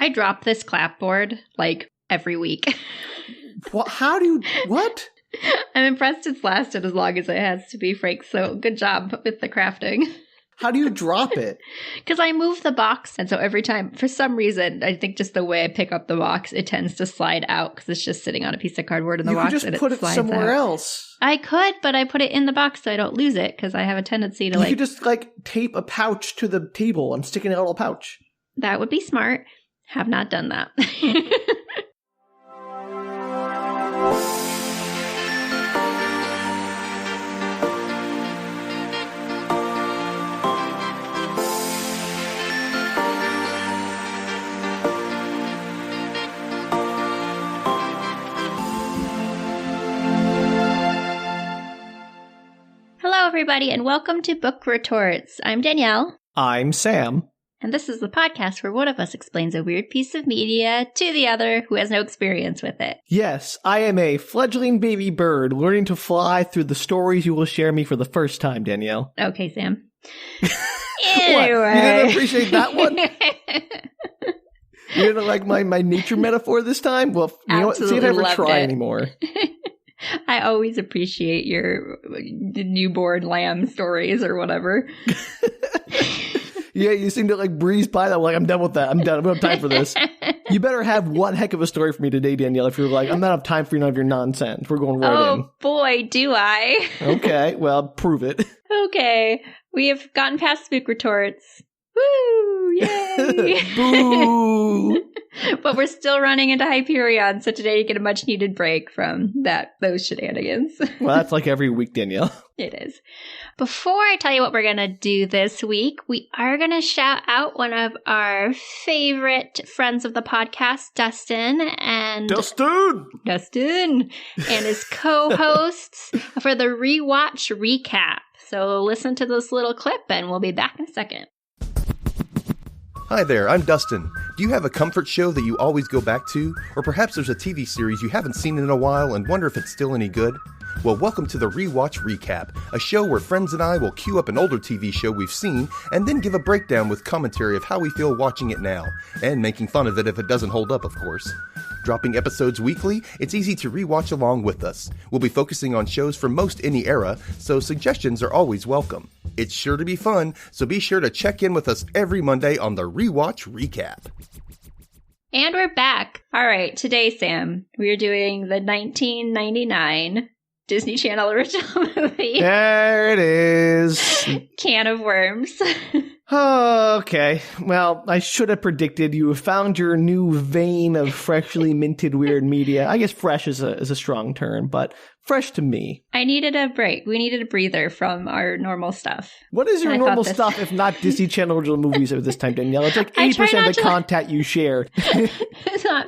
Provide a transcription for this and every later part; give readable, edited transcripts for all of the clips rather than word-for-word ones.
I drop this clapboard like every week. What? What? I'm impressed it's lasted as long as it has, to be frank. So good job with the crafting. How do you drop it? Because I move the box. And so every time, for some reason, I think just the way I pick up the box, it tends to slide out because it's just sitting on a piece of cardboard in the box. You could just put it somewhere else. I could, but I put it in the box so I don't lose it because I have a tendency to You could just tape a pouch to the table and stick it in a little pouch. That would be smart. Have not done that. Hello, everybody, and welcome to Book Retorts. I'm Danielle. I'm Sam. And this is the podcast where one of us explains a weird piece of media to the other who has no experience with it. Yes, I am a fledgling baby bird learning to fly through the stories you will share me for the first time, Danielle. Okay, Sam. Anyway. What? You didn't appreciate that one? You didn't like my nature metaphor this time? Well, you know what? See if I ever try anymore. I always appreciate your newborn lamb stories or whatever. Yeah, you seem to breeze by that. I'm like, I'm done with that. I'm done. I don't have time for this. You better have one heck of a story for me today, Danielle, if you're like, I'm not have time for none of your nonsense. We're going right in. Oh, boy, do I. Okay, well, prove it. Okay, we have gotten past Spook Retorts. Woo! Yay! Boo! But we're still running into Hyperion, so today you get a much-needed break from those shenanigans. Well, that's like every week, Danielle. It is. Before I tell you what we're going to do this week, we are going to shout out one of our favorite friends of the podcast, Dustin and his co-hosts for the Rewatch Recap. So listen to this little clip and we'll be back in a second. Hi there, I'm Dustin. Do you have a comfort show that you always go back to? Or perhaps there's a TV series you haven't seen in a while and wonder if it's still any good? Well, welcome to the Rewatch Recap, a show where friends and I will queue up an older TV show we've seen and then give a breakdown with commentary of how we feel watching it now, and making fun of it if it doesn't hold up, of course. Dropping episodes weekly, it's easy to rewatch along with us. We'll be focusing on shows from most any era, so suggestions are always welcome. It's sure to be fun, so be sure to check in with us every Monday on the Rewatch Recap. And we're back. All right, today, Sam, we are doing the 1999 Disney Channel original movie. There it is. Can of Worms. Oh, okay. Well, I should have predicted you have found your new vein of freshly minted weird media. I guess fresh is a strong term, but fresh to me. I needed a break. We needed a breather from our normal stuff. What is your normal stuff if not Disney Channel original movies at this time, Danielle? It's like 80% of the content you share.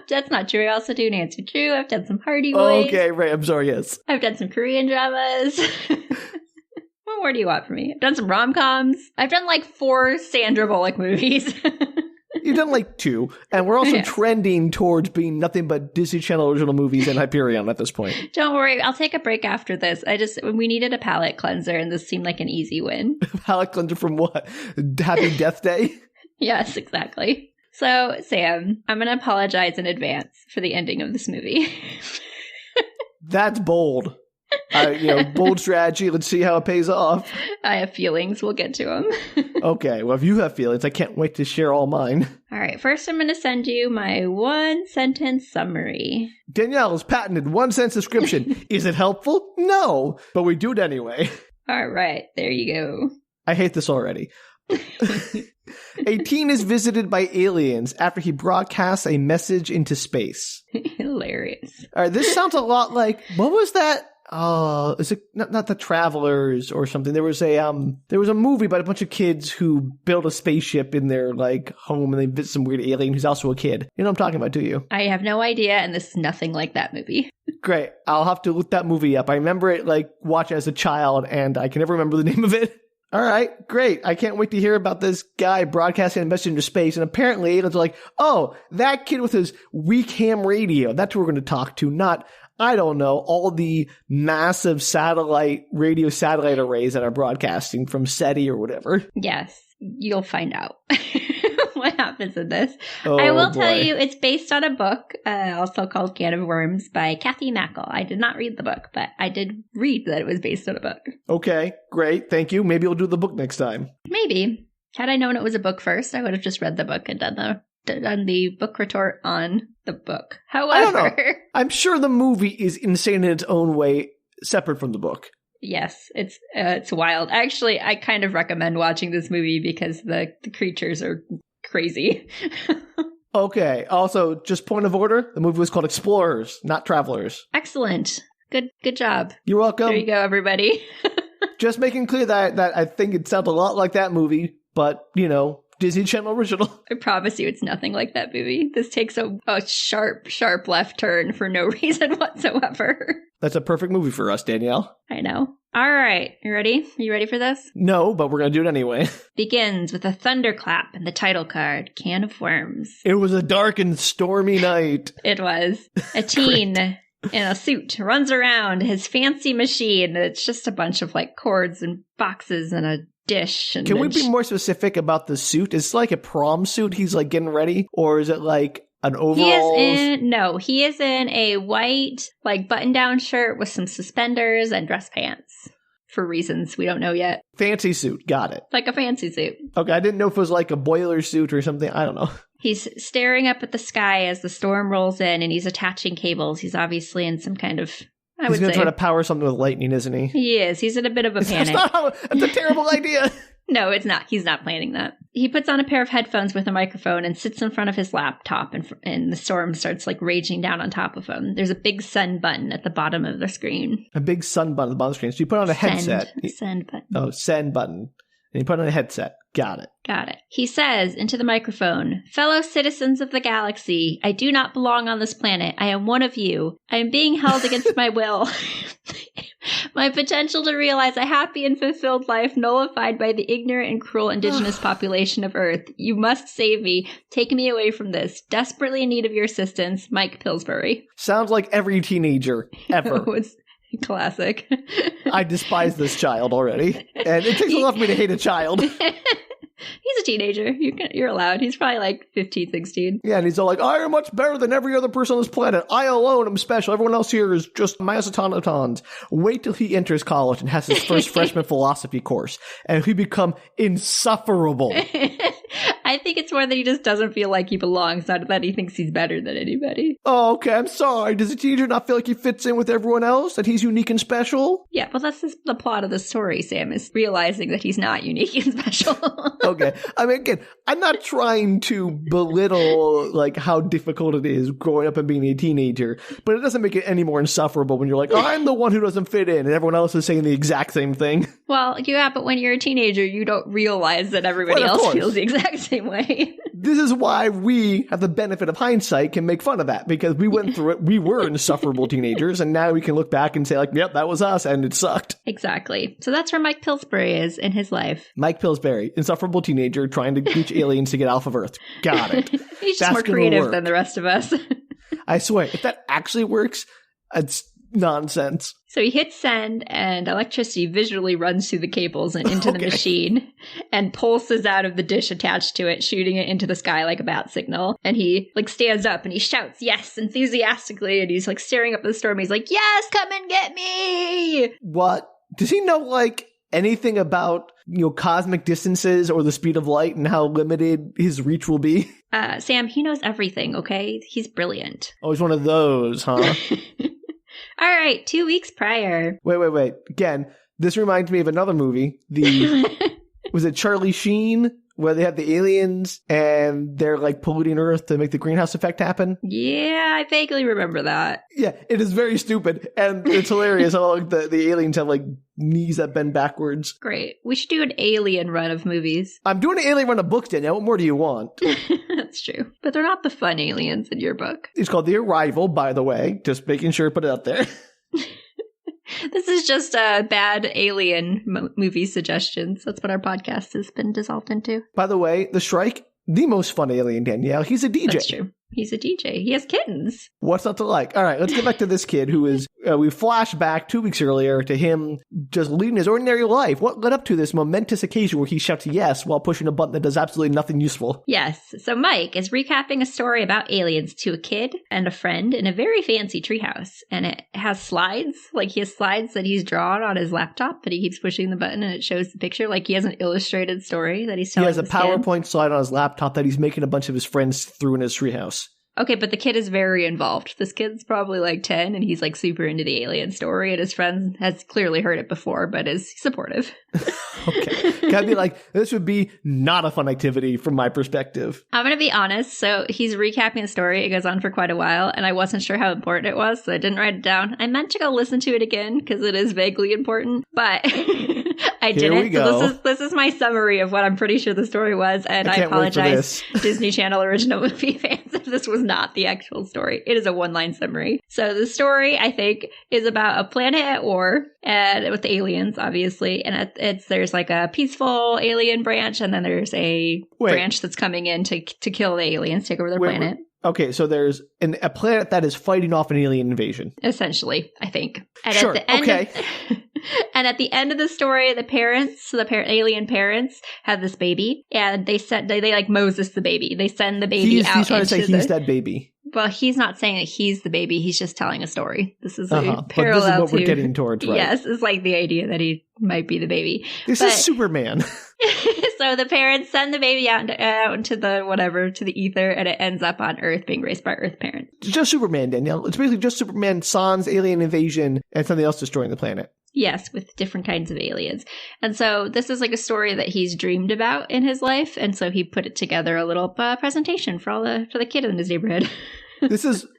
That's not true. I also do Nancy Drew. I've done some Hardy Boys. Okay, right. I'm sorry, yes. I've done some Korean dramas. What more do you want from me? I've done some rom-coms. I've done 4 Sandra Bullock movies. You've done 2. And we're also trending towards being nothing but Disney Channel original movies and Hyperion at this point. Don't worry. I'll take a break after this. We needed a palate cleanser, and this seemed like an easy win. Palate cleanser from what? Happy Death Day? Yes, exactly. So, Sam, I'm going to apologize in advance for the ending of this movie. That's bold. Bold strategy. Let's see how it pays off. I have feelings. We'll get to them. Okay. Well, if you have feelings, I can't wait to share all mine. All right. First, I'm going to send you my 1-sentence summary. Danielle's patented 1-sentence description. Is it helpful? No. But we do it anyway. All right. There you go. I hate this already. A teen is visited by aliens after he broadcasts a message into space. Hilarious. All right. This sounds a lot like, what was that? Oh, is it not The Travelers or something? There was a movie about a bunch of kids who build a spaceship in their home and they visit some weird alien who's also a kid. You know what I'm talking about, do you? I have no idea, and this is nothing like that movie. Great. I'll have to look that movie up. I remember it watching as a child, and I can never remember the name of it. All right, great. I can't wait to hear about this guy broadcasting a message into space. And apparently it's oh, that kid with his weak ham radio. That's who we're going to talk to, not, I don't know, all the massive radio satellite arrays that are broadcasting from SETI or whatever. Yes, you'll find out what happens. happens in this. Oh, I will tell boy. you, it's based on a book, also called Can of Worms by Kathy Mackle. I did not read the book, but I did read that it was based on a book. Okay, great. Thank you. Maybe we'll do the book next time. Maybe. Had I known it was a book first, I would have just read the book and done the book retort on the book. However, I don't know. I'm sure the movie is insane in its own way, separate from the book. Yes, it's wild. Actually, I kind of recommend watching this movie because the creatures are crazy. Okay. Also, just point of order, the movie was called Explorers, not Travelers. Excellent. Good job. You're welcome. There you go, everybody. Just making clear that I think it sounds a lot like that movie, but, Disney Channel original. I promise you it's nothing like that movie. This takes a sharp left turn for no reason whatsoever. That's a perfect movie for us, Danielle. I know. All right. You ready? Are you ready for this? No, but we're going to do it anyway. Begins with a thunderclap and the title card, Can of Worms. It was a dark and stormy night. It was. A teen in a suit runs around his fancy machine. It's just a bunch of cords and boxes and a dish. And Can we be more specific about the suit? Is it like a prom suit he's getting ready? Or is it like an overall? He is in a white button-down shirt with some suspenders and dress pants. For reasons we don't know yet. Fancy suit. Got it. Like a fancy suit. Okay, I didn't know if it was like a boiler suit or something. I don't know. He's staring up at the sky as the storm rolls in, and he's attaching cables. He's obviously in some kind of, He's going to try to power something with lightning, isn't he? He is. He's in a bit of a panic. That's a terrible idea. No, it's not. He's not planning that. He puts on a pair of headphones with a microphone and sits in front of his laptop, and the storm starts raging down on top of him. There's a big send button at the bottom of the screen. A big sun button at the bottom of the screen. So you put on a headset. Send button. Oh, send button. And you put on a headset. Got it. He says into the microphone, "Fellow citizens of the galaxy, I do not belong on this planet. I am one of you. I am being held against my will. My potential to realize a happy and fulfilled life nullified by the ignorant and cruel indigenous population of Earth. You must save me. Take me away from this. Desperately in need of your assistance, Mike Pillsbury." Sounds like every teenager ever. It's classic. I despise this child already. And it takes a lot for me to hate a child. He's a teenager. You're allowed. He's probably 15, 16. Yeah, and he's all like, I am much better than every other person on this planet. I alone am special. Everyone else here is just automatons. Wait till he enters college and has his first freshman philosophy course, and he become insufferable. I think it's more that he just doesn't feel like he belongs, not that he thinks he's better than anybody. Oh, okay, I'm sorry. Does a teenager not feel like he fits in with everyone else? That he's unique and special? Yeah, well, that's the plot of the story, Sam, is realizing that he's not unique and special. Okay. I mean, again, I'm not trying to belittle, how difficult it is growing up and being a teenager, but it doesn't make it any more insufferable when you're like, I'm the one who doesn't fit in, and everyone else is saying the exact same thing. Well, yeah, but when you're a teenager, you don't realize that everybody else feels the exact same way. This is why we have the benefit of hindsight, can make fun of that, because we went through it. We were insufferable teenagers, and now we can look back and say, yep, that was us, and it sucked. Exactly. So that's where Mike Pillsbury is in his life. Mike Pillsbury, insufferable teenager trying to reach aliens to get off of Earth. Got it. He's just more creative than the rest of us. I swear, if that actually works, it's nonsense. So he hits send, and electricity visually runs through the cables and into the machine, and pulses out of the dish attached to it, shooting it into the sky like a bat signal. And he stands up and he shouts yes enthusiastically, and he's staring up at the storm. He's like, yes, come and get me. What? Does he know anything about cosmic distances or the speed of light and how limited his reach will be? Sam, he knows everything. Okay, he's brilliant. Oh, he's one of those, huh? All right, 2 weeks prior. Wait. Again, this reminds me of another movie. Was it Charlie Sheen? Where they have the aliens and they're polluting Earth to make the greenhouse effect happen? Yeah, I vaguely remember that. Yeah, it is very stupid. And it's hilarious how the aliens have knees that bend backwards. Great. We should do an alien run of movies. I'm doing an alien run of books, Danielle. What more do you want? That's true. But they're not the fun aliens in your book. It's called The Arrival, by the way. Just making sure to put it out there. This is just bad alien movie suggestions. That's what our podcast has been dissolved into. By the way, the Shrike, the most fun alien, Danielle. He's a DJ. That's true. He's a DJ. He has kittens. What's not to like? All right, let's get back to this kid who is, we flash back 2 weeks earlier to him just leading his ordinary life. What led up to this momentous occasion where he shouts yes while pushing a button that does absolutely nothing useful? Yes. So Mike is recapping a story about aliens to a kid and a friend in a very fancy treehouse. And it has slides. Like he has slides that he's drawn on his laptop, but he keeps pushing the button and it shows the picture. Like he has an illustrated story that he's telling. He has a PowerPoint slide on his laptop that he's making a bunch of his friends through in his treehouse. Okay, but the kid is very involved. This kid's probably like 10 and he's like super into the alien story and his friend has clearly heard it before, but is supportive. Okay. Gotta be like, this would be not a fun activity from my perspective. I'm going to be honest. So he's recapping the story. It goes on for quite a while and I wasn't sure how important it was, so I didn't write it down. I meant to go listen to it again because it is vaguely important, but I didn't. Here we go. So this is my summary of what I'm pretty sure the story was, and I apologize, Disney Channel original movie fans, if this was not the actual story. It is a one-line summary. So the story, I think, is about a planet at war and with aliens, obviously, and there's like a peaceful alien branch, and then there's a branch that's coming in to kill the aliens, take over their planet. Okay, so there's a planet that is fighting off an alien invasion. Essentially, I think. And sure, at the end okay. And at the end of the story, the alien parents have this baby, and they like Moses the baby. They send the baby out. He's trying to say he's that baby. Well, he's not saying that he's the baby. He's just telling a story. This is a parallel but this is what we're getting towards, right? Yes, it's like the idea that he might be the baby. This is Superman. So the parents send the baby out into to the ether, and it ends up on Earth being raised by Earth parents. It's just Superman, Danielle. It's basically just Superman, sans alien invasion, and something else destroying the planet. Yes, with different kinds of aliens. And so this is like a story that he's dreamed about in his life. And so he put it together a little presentation for the kid in his neighborhood.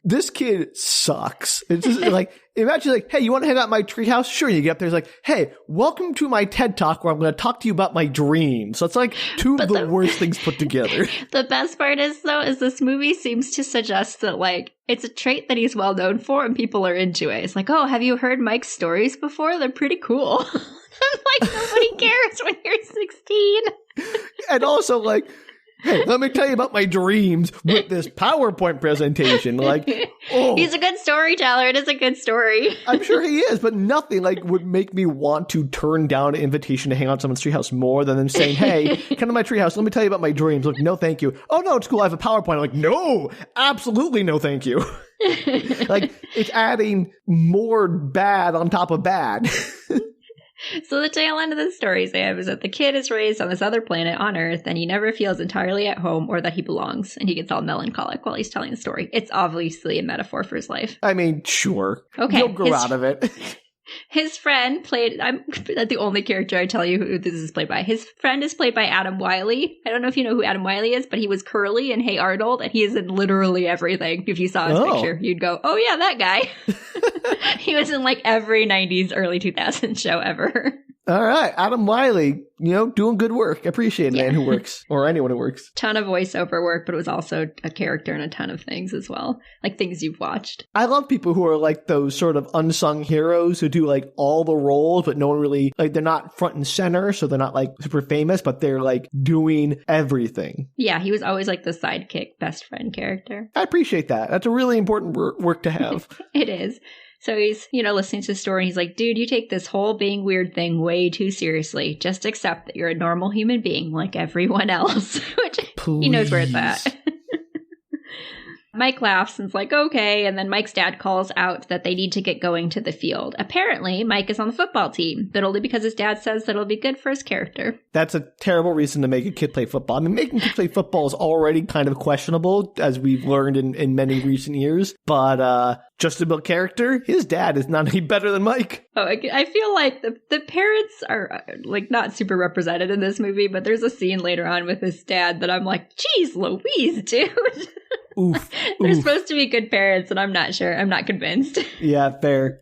This kid sucks. It's just like, imagine like, hey, you want to hang out at my treehouse? Sure. You get up there, it's like, hey, welcome to my TED Talk where I'm going to talk to you about my dreams. So it's like two of the worst things put together. The best part is this movie seems to suggest that like, it's a trait that he's well known for and people are into it. It's like, oh, have you heard Mike's stories before? They're pretty cool. I'm like, nobody cares when you're 16. And also like, hey, let me tell you about my dreams with this PowerPoint presentation. Like, oh. He's a good storyteller. It is a good story. I'm sure he is, but nothing like would make me want to turn down an invitation to hang out at someone's treehouse more than them saying, hey, come to my treehouse. Let me tell you about my dreams. Like, no, thank you. Oh, no, it's cool. I have a PowerPoint. I'm like, no, absolutely no, thank you. Like, it's adding more bad on top of bad. So the tail end of the story, Sam, is that the kid is raised on this other planet on Earth and he never feels entirely at home or that he belongs, and he gets all melancholic while he's telling the story. It's obviously a metaphor for his life. I mean, sure. Okay. You'll grow out of it. His friend I'm the only character I tell you who this is played by. His friend is played by Adam Wiley. I don't know if you know who Adam Wiley is, but he was Curly in Hey Arnold, and he is in literally everything. If you saw his picture, you'd go, oh yeah, that guy. He was in like every 90s, early 2000s show ever. All right, Adam Wiley, doing good work. I appreciate a man who works, or anyone who works. Ton of voiceover work, but it was also a character in a ton of things as well, like things you've watched. I love people who are like those sort of unsung heroes who do like all the roles, but no one really, like they're not front and center, so they're not like super famous, but they're like doing everything. Yeah, he was always like the sidekick best friend character. I appreciate that. That's a really important work to have. It is. So he's, listening to the story and he's like, dude, you take this whole being weird thing way too seriously. Just accept that you're a normal human being like everyone else. Which he knows where it's at. Mike laughs and's like, okay. And then Mike's dad calls out that they need to get going to the field. Apparently, Mike is on the football team, but only because his dad says that it'll be good for his character. That's a terrible reason to make a kid play football. I mean, making kids play football is already kind of questionable, as we've learned in many recent years. But just about character, his dad is not any better than Mike. Oh, I feel like the parents are like not super represented in this movie, but there's a scene later on with his dad that I'm like, geez Louise, dude. Oof. They're supposed to be good parents, and I'm not sure. I'm not convinced. Yeah, fair.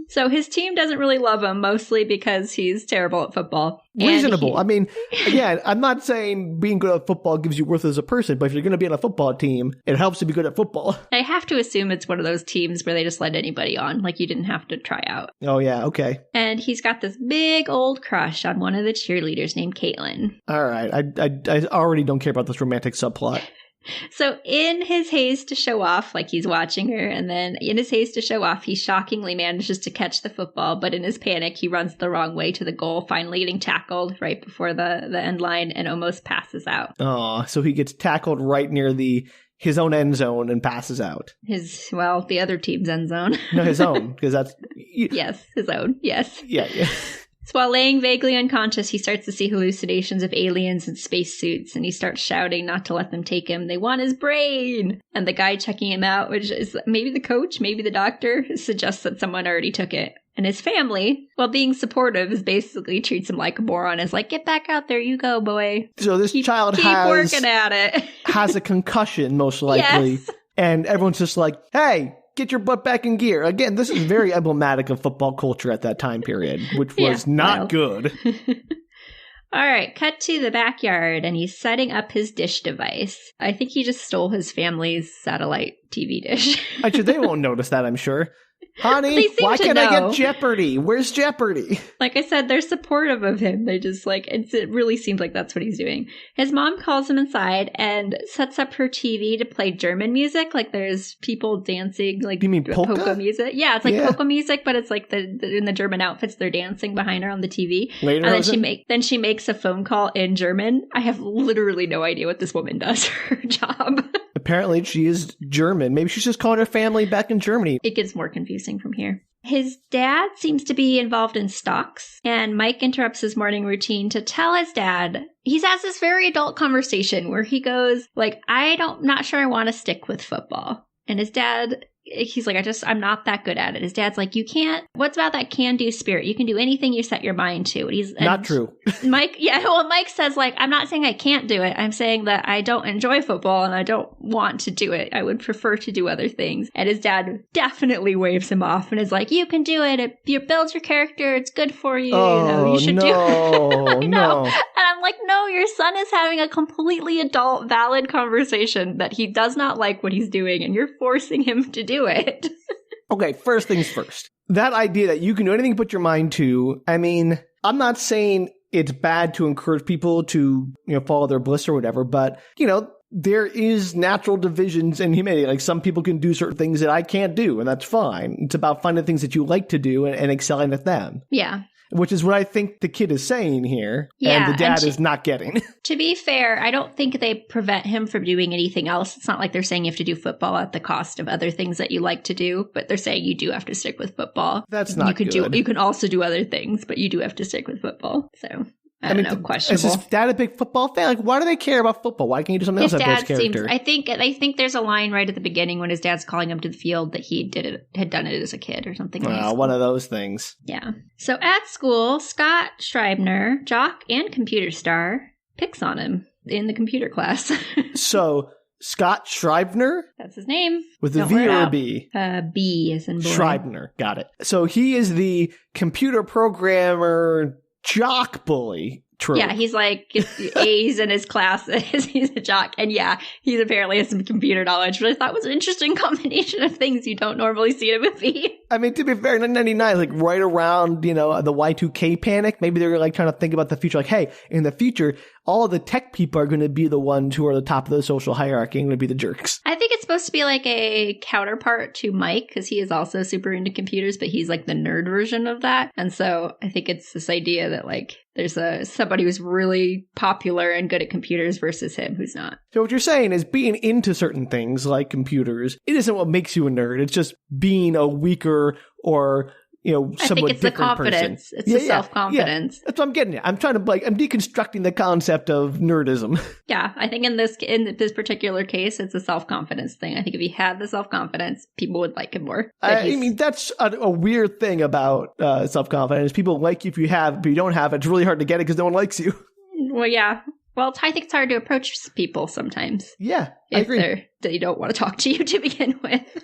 So his team doesn't really love him, mostly because he's terrible at football. Reasonable. I mean, again, I'm not saying being good at football gives you worth as a person, but if you're going to be on a football team, it helps to be good at football. I have to assume it's one of those teams where they just let anybody on, like you didn't have to try out. Oh, yeah, okay. And he's got this big old crush on one of the cheerleaders named Katelyn. All right. I already don't care about this romantic subplot. So in his haste to show off, like he's watching her, and then in his haste to show off, he shockingly manages to catch the football, but in his panic, he runs the wrong way to the goal, finally getting tackled right before the end line and almost passes out. Oh, so he gets tackled right near his own end zone and passes out. The other team's end zone. No, his own, because that's... Yes, his own, yes. Yeah. So while laying vaguely unconscious, he starts to see hallucinations of aliens in spacesuits, and he starts shouting not to let them take him. They want his brain! And the guy checking him out, which is maybe the coach, maybe the doctor, suggests that someone already took it. And his family, while being supportive, is basically treats him like a moron. Is like, get back out there, you go, boy. So this child keep working at it. has a concussion, most likely. Yes. And everyone's just like, hey, get your butt back in gear. Again, this is very emblematic of football culture at that time period, which was not good. All right, cut to the backyard, and he's setting up his dish device. I think he just stole his family's satellite TV dish. Actually, they won't notice that, I'm sure. Honey, why can't I get Jeopardy? Where's Jeopardy? Like I said, they're supportive of him. They just it really seems like that's what he's doing. His mom calls him inside and sets up her TV to play German music. Like there's people dancing, like you mean polka music. Yeah, it's like polka music, but it's like in the German outfits, they're dancing behind her on the TV. Later, and then she makes a phone call in German. I have literally no idea what this woman does for her job. Apparently, she is German. Maybe she's just calling her family back in Germany. It gets more confusing from here. His dad seems to be involved in stocks, and Mike interrupts his morning routine to tell his dad. He's has this very adult conversation where he goes, like, not sure I want to stick with football. And his dad, he's like, I'm not that good at it. His dad's like, what's about that can-do spirit? You can do anything you set your mind to. Not true. Mike says, like, I'm not saying I can't do it. I'm saying that I don't enjoy football and I don't want to do it. I would prefer to do other things. And his dad definitely waves him off and is like, you can do it. It builds your character. It's good for you. You should do it. I know. And I'm like, no, your son is having a completely adult, valid conversation that he does not like what he's doing, and you're forcing him to do it. Okay, first things first. That idea that you can do anything you put your mind to, I mean, I'm not saying it's bad to encourage people to, follow their bliss or whatever, but, there is natural divisions in humanity. Like some people can do certain things that I can't do, and that's fine. It's about finding things that you like to do and excelling at them. Yeah. Which is what I think the kid is saying here, yeah, and the dad is not getting. To be fair, I don't think they prevent him from doing anything else. It's not like they're saying you have to do football at the cost of other things that you like to do, but they're saying you do have to stick with football. That's not good. You can also do other things, but you do have to stick with football. So, I don't know, questionable. Is his dad a big football fan? Like, why do they care about football? Why can't you do something else at his character? I think there's a line right at the beginning when his dad's calling him to the field that he had done it as a kid or something. One of those things. Yeah. So at school, Scott Schreibner, jock and computer star, picks on him in the computer class. So Scott Schreibner? That's his name. With a V or a B? B as in boy. Schreibner. Got it. So he is the computer programmer jock bully. True. Yeah, he's like A's in his classes. He's a jock. And yeah, he apparently has some computer knowledge, which I thought was an interesting combination of things you don't normally see in a movie. I mean, to be fair, in 1999, like right around, the Y2K panic, maybe they were like trying to think about the future. Like, hey, in the future, all of the tech people are going to be the ones who are the top of the social hierarchy and going to be the jerks. I think it's supposed to be like a counterpart to Mike, because he is also super into computers, but he's like the nerd version of that. And so I think it's this idea that like there's somebody who's really popular and good at computers versus him who's not. So what you're saying is being into certain things like computers, it isn't what makes you a nerd. It's just being a weaker or somewhat I think it's the confidence. Person. It's the self-confidence. Yeah. That's what I'm getting at. I'm trying to I'm deconstructing the concept of nerdism. Yeah, I think in this particular case, it's a self-confidence thing. I think if he had the self-confidence, people would like him more. I mean, that's a weird thing about self-confidence. People like you if you have, but you don't have it. It's really hard to get it because no one likes you. Well, yeah. Well, I think it's hard to approach people sometimes. Yeah, I agree. They don't want to talk to you to begin with.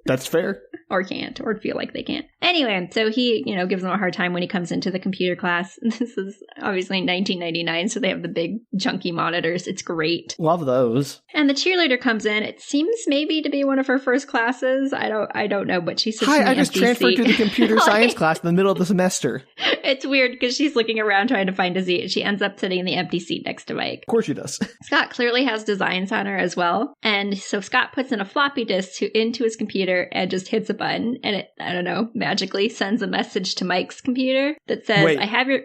That's fair. or can't, or feel like they can't. Anyway, so he, gives them a hard time when he comes into the computer class. This is obviously 1999, so they have the big junky monitors. It's great. Love those. And the cheerleader comes in. It seems maybe to be one of her first classes. I don't know, but she sits in the I just empty transferred seat. to the computer science class in the middle of the semester. It's weird because she's looking around trying to find a seat, and she ends up sitting in the empty seat next to Mike. Of course she does. Scott clearly has designs on her as well. And so Scott puts in a floppy disk into his computer and just hits a button. And it, I don't know, magically sends a message to Mike's computer that says, Wait. I have your...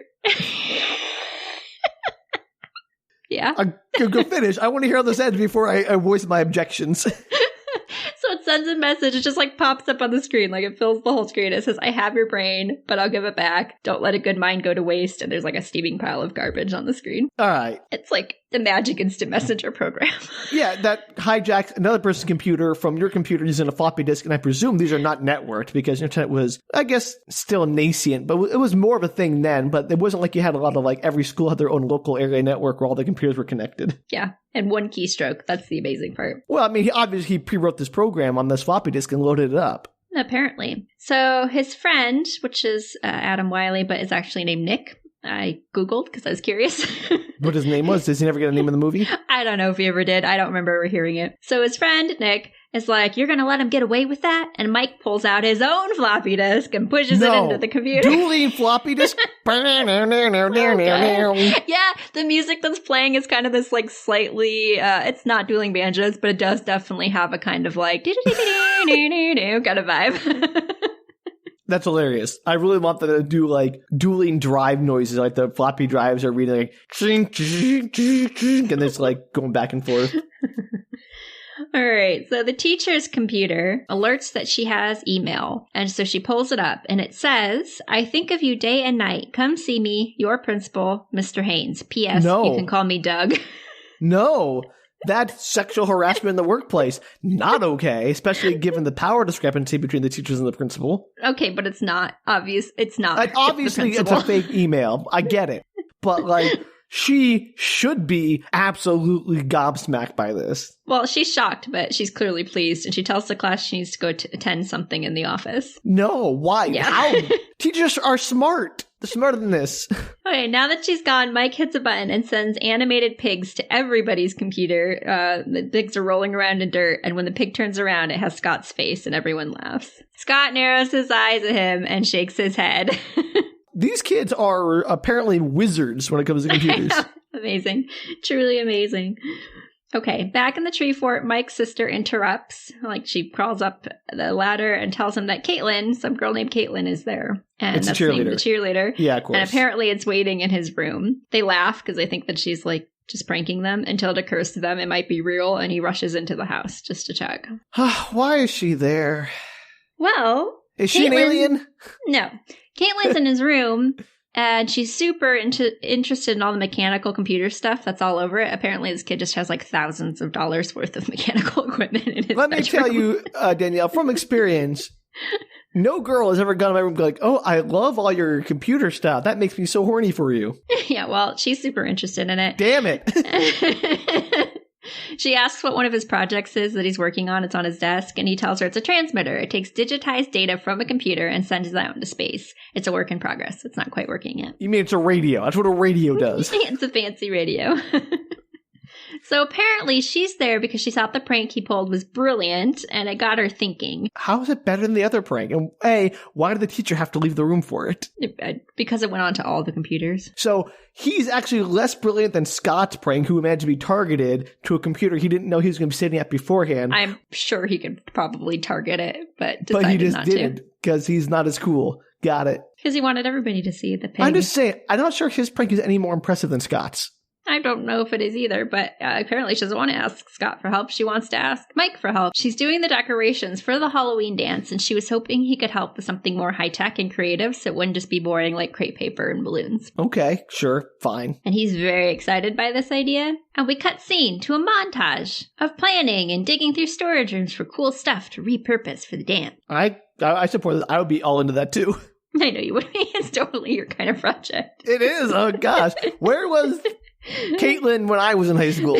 Yeah. Go finish. I want to hear how this ends before I voice my objections. So it sends a message. It just pops up on the screen. It fills the whole screen. It says, I have your brain, but I'll give it back. Don't let a good mind go to waste. And there's a steaming pile of garbage on the screen. All right. It's the magic instant messenger program. Yeah, that hijacks another person's computer from your computer using a floppy disk. And I presume these are not networked because internet was, I guess, still nascent. But it was more of a thing then. But it wasn't like you had a lot of every school had their own local area network where all the computers were connected. Yeah. And one keystroke. That's the amazing part. Well, I mean, he pre-wrote this program on this floppy disk and loaded it up. Apparently. So his friend, which is Adam Wiley, but is actually named Nick. I Googled because I was curious. What his name was? Does he never get a name in the movie? I don't know if he ever did. I don't remember ever hearing it. So his friend, Nick, is like, you're going to let him get away with that? And Mike pulls out his own floppy disk and pushes it into the computer. Dueling floppy disk? Yeah, the music that's playing is kind of this slightly, it's not dueling banjos, but it does definitely have a kind of kind of vibe. That's hilarious. I really want them to do dueling drive noises, the floppy drives are reading and it's going back and forth. All right, so the teacher's computer alerts that she has email, and so she pulls it up, and it says, I think of you day and night. Come see me, your principal, Mr. Haynes. P.S. No. You can call me Doug. No. That's sexual harassment in the workplace. Not okay, especially given the power discrepancy between the teachers and the principal. Okay, but it's not obvious. It's not. Obviously, it's a fake email. I get it. But, she should be absolutely gobsmacked by this. Well, she's shocked, but she's clearly pleased, and she tells the class she needs to go to attend something in the office. No, why? Yeah. How? Teachers are smart. They're smarter than this. Okay, now that she's gone, Mike hits a button and sends animated pigs to everybody's computer. The pigs are rolling around in dirt, and when the pig turns around, it has Scott's face, and everyone laughs. Scott narrows his eyes at him and shakes his head. These kids are apparently wizards when it comes to computers. Amazing. Truly amazing. Okay, back in the tree fort, Mike's sister interrupts. She crawls up the ladder and tells him that Katelyn, some girl named Katelyn, is there. And It's that's a cheerleader. named the cheerleader. Yeah, of course. And apparently it's waiting in his room. They laugh because they think that she's just pranking them until it occurs to them it might be real, and he rushes into the house just to check. Why is she there? Well, Is she an alien? No. Katelyn's in his room, and she's super interested in all the mechanical computer stuff that's all over it. Apparently, this kid just has thousands of dollars worth of mechanical equipment in his Let me tell you, Danielle, from experience, no girl has ever gone to my room and be like, oh, I love all your computer stuff. That makes me so horny for you. Yeah, well, she's super interested in it. Damn it. She asks what one of his projects is that he's working on. It's on his desk, and he tells her it's a transmitter. It takes digitized data from a computer and sends it out into space. It's a work in progress. It's not quite working yet. You mean it's a radio? That's what a radio does. It's a fancy radio. So apparently she's there because she thought the prank he pulled was brilliant, and it got her thinking. How is it better than the other prank? And why did the teacher have to leave the room for it? Because it went on to all the computers. So he's actually less brilliant than Scott's prank, who managed to be targeted to a computer he didn't know he was going to be sitting at beforehand. I'm sure he could probably target it, but he just not didn't because he's not as cool. Got it. Because he wanted everybody to see the pig. I'm just saying, I'm not sure his prank is any more impressive than Scott's. I don't know if it is either, but apparently she doesn't want to ask Scott for help. She wants to ask Mike for help. She's doing the decorations for the Halloween dance, and she was hoping he could help with something more high-tech and creative so it wouldn't just be boring like crepe paper and balloons. Okay, sure, fine. And he's very excited by this idea. And we cut scene to a montage of planning and digging through storage rooms for cool stuff to repurpose for the dance. I support this. I would be all into that too. I know you would be. It's totally your kind of project. It is. Oh gosh. Where was Katelyn when I was in high school?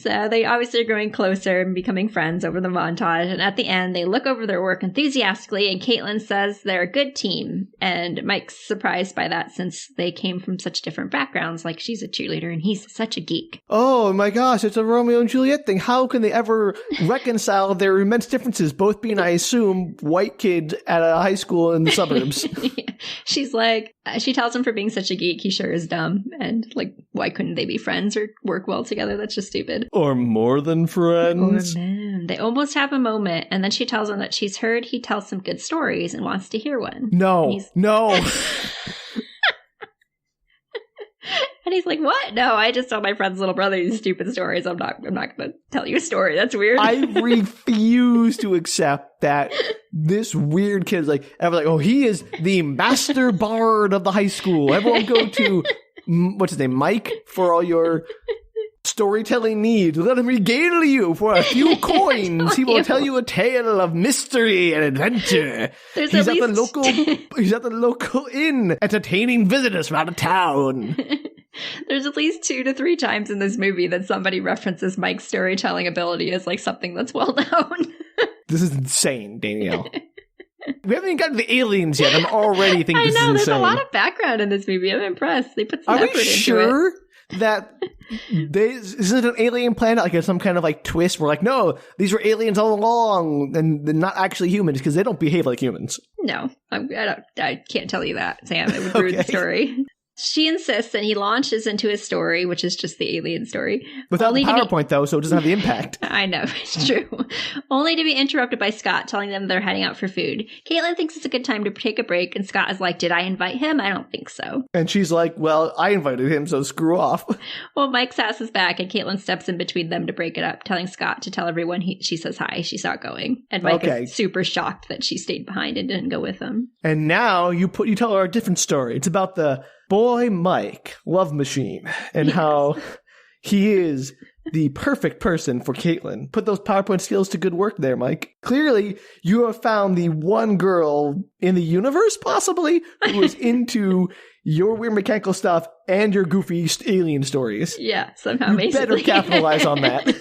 So they obviously are growing closer and becoming friends over the montage. And at the end, they look over their work enthusiastically, and Katelyn says they're a good team. And Mike's surprised by that since they came from such different backgrounds. Like, she's a cheerleader and he's such a geek. Oh my gosh, it's a Romeo and Juliet thing. How can they ever reconcile their immense differences? Both being, I assume, white kids at a high school in the suburbs. Yeah. She's like, she tells him for being such a geek, he sure is dumb. And like, why couldn't they be friends or work well together? That's just stupid. Or more than friends. Or man, they almost have a moment, and then she tells him that she's heard he tells some good stories and wants to hear one. No. And he's like, what? No, I just tell my friend's little brother these stupid stories. I'm not going to tell you a story. That's weird. I refuse to accept that this weird kid is like, oh, he is the master bard of the high school. Everyone go to, what's his name, Mike, for all your storytelling needs. Let him regale you for a few coins. He will tell you a tale of mystery and adventure. He's at the local inn, entertaining visitors from out of town. There's at least 2 to 3 times in this movie that somebody references Mike's storytelling ability as like something that's well known. This is insane, Danielle. We haven't even gotten to the aliens yet. I'm already thinking this is insane. I know, there's a lot of background in this movie. I'm impressed. They put some effort into it. Are we sure that isn't it an alien planet? Like, there's some kind of like twist where like, no, these were aliens all along and they're not actually humans because they don't behave like humans. No, I can't tell you that, Sam. It would ruin the story. She insists, and he launches into his story, which is just the alien story. Without the PowerPoint, though, so it doesn't have the impact. I know, it's true. Only to be interrupted by Scott telling them they're heading out for food. Katelyn thinks it's a good time to take a break, and Scott is like, did I invite him? I don't think so. And she's like, well, I invited him, so screw off. Well, Mike sasses back, and Katelyn steps in between them to break it up, telling Scott to tell everyone she says hi. She's not going. And Mike is super shocked that she stayed behind and didn't go with him. And now you tell her a different story. It's about the boy Mike, love machine, and how he is the perfect person for Katelyn. Put those PowerPoint skills to good work there, Mike. Clearly, you have found the one girl in the universe, possibly, who is into your weird mechanical stuff and your goofy alien stories. Yeah, somehow, you basically. better capitalize on that.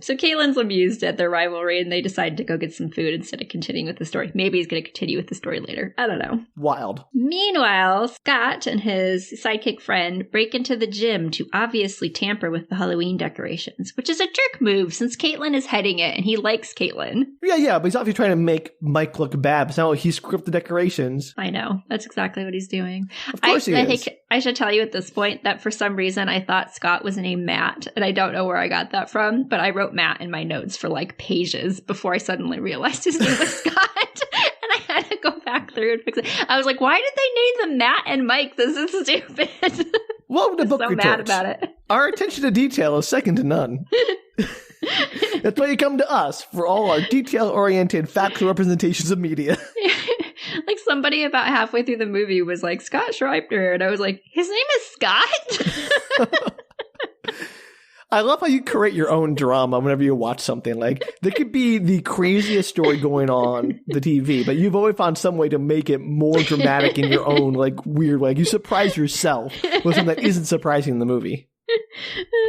So Katelyn's amused at their rivalry, and they decide to go get some food instead of continuing with the story. Maybe he's going to continue with the story later. I don't know. Wild. Meanwhile, Scott and his sidekick friend break into the gym to obviously tamper with the Halloween decorations, which is a jerk move since Katelyn is heading it, and he likes Katelyn. Yeah, but he's obviously trying to make Mike look bad, but now he screwed up the decorations. I know. That's exactly what he's doing. Of course he is. I should tell you at this point that for some reason I thought Scott was named Matt, and I don't know where I got that from, but I wrote Matt in my notes for like pages before I suddenly realized his name was Scott, and I had to go back through and fix it. I was like, why did they name them Matt and Mike? This is stupid. Welcome to Book so Retorts. Mad about it. Our attention to detail is second to none. That's why you come to us for all our detail-oriented factual representations of media. Like somebody about halfway through the movie was like, Scott Schreibner, and I was like, his name is Scott? I love how you create your own drama whenever you watch something. Like, there could be the craziest story going on the TV, but you've always found some way to make it more dramatic in your own, like, weird way. Like, you surprise yourself with something that isn't surprising in the movie.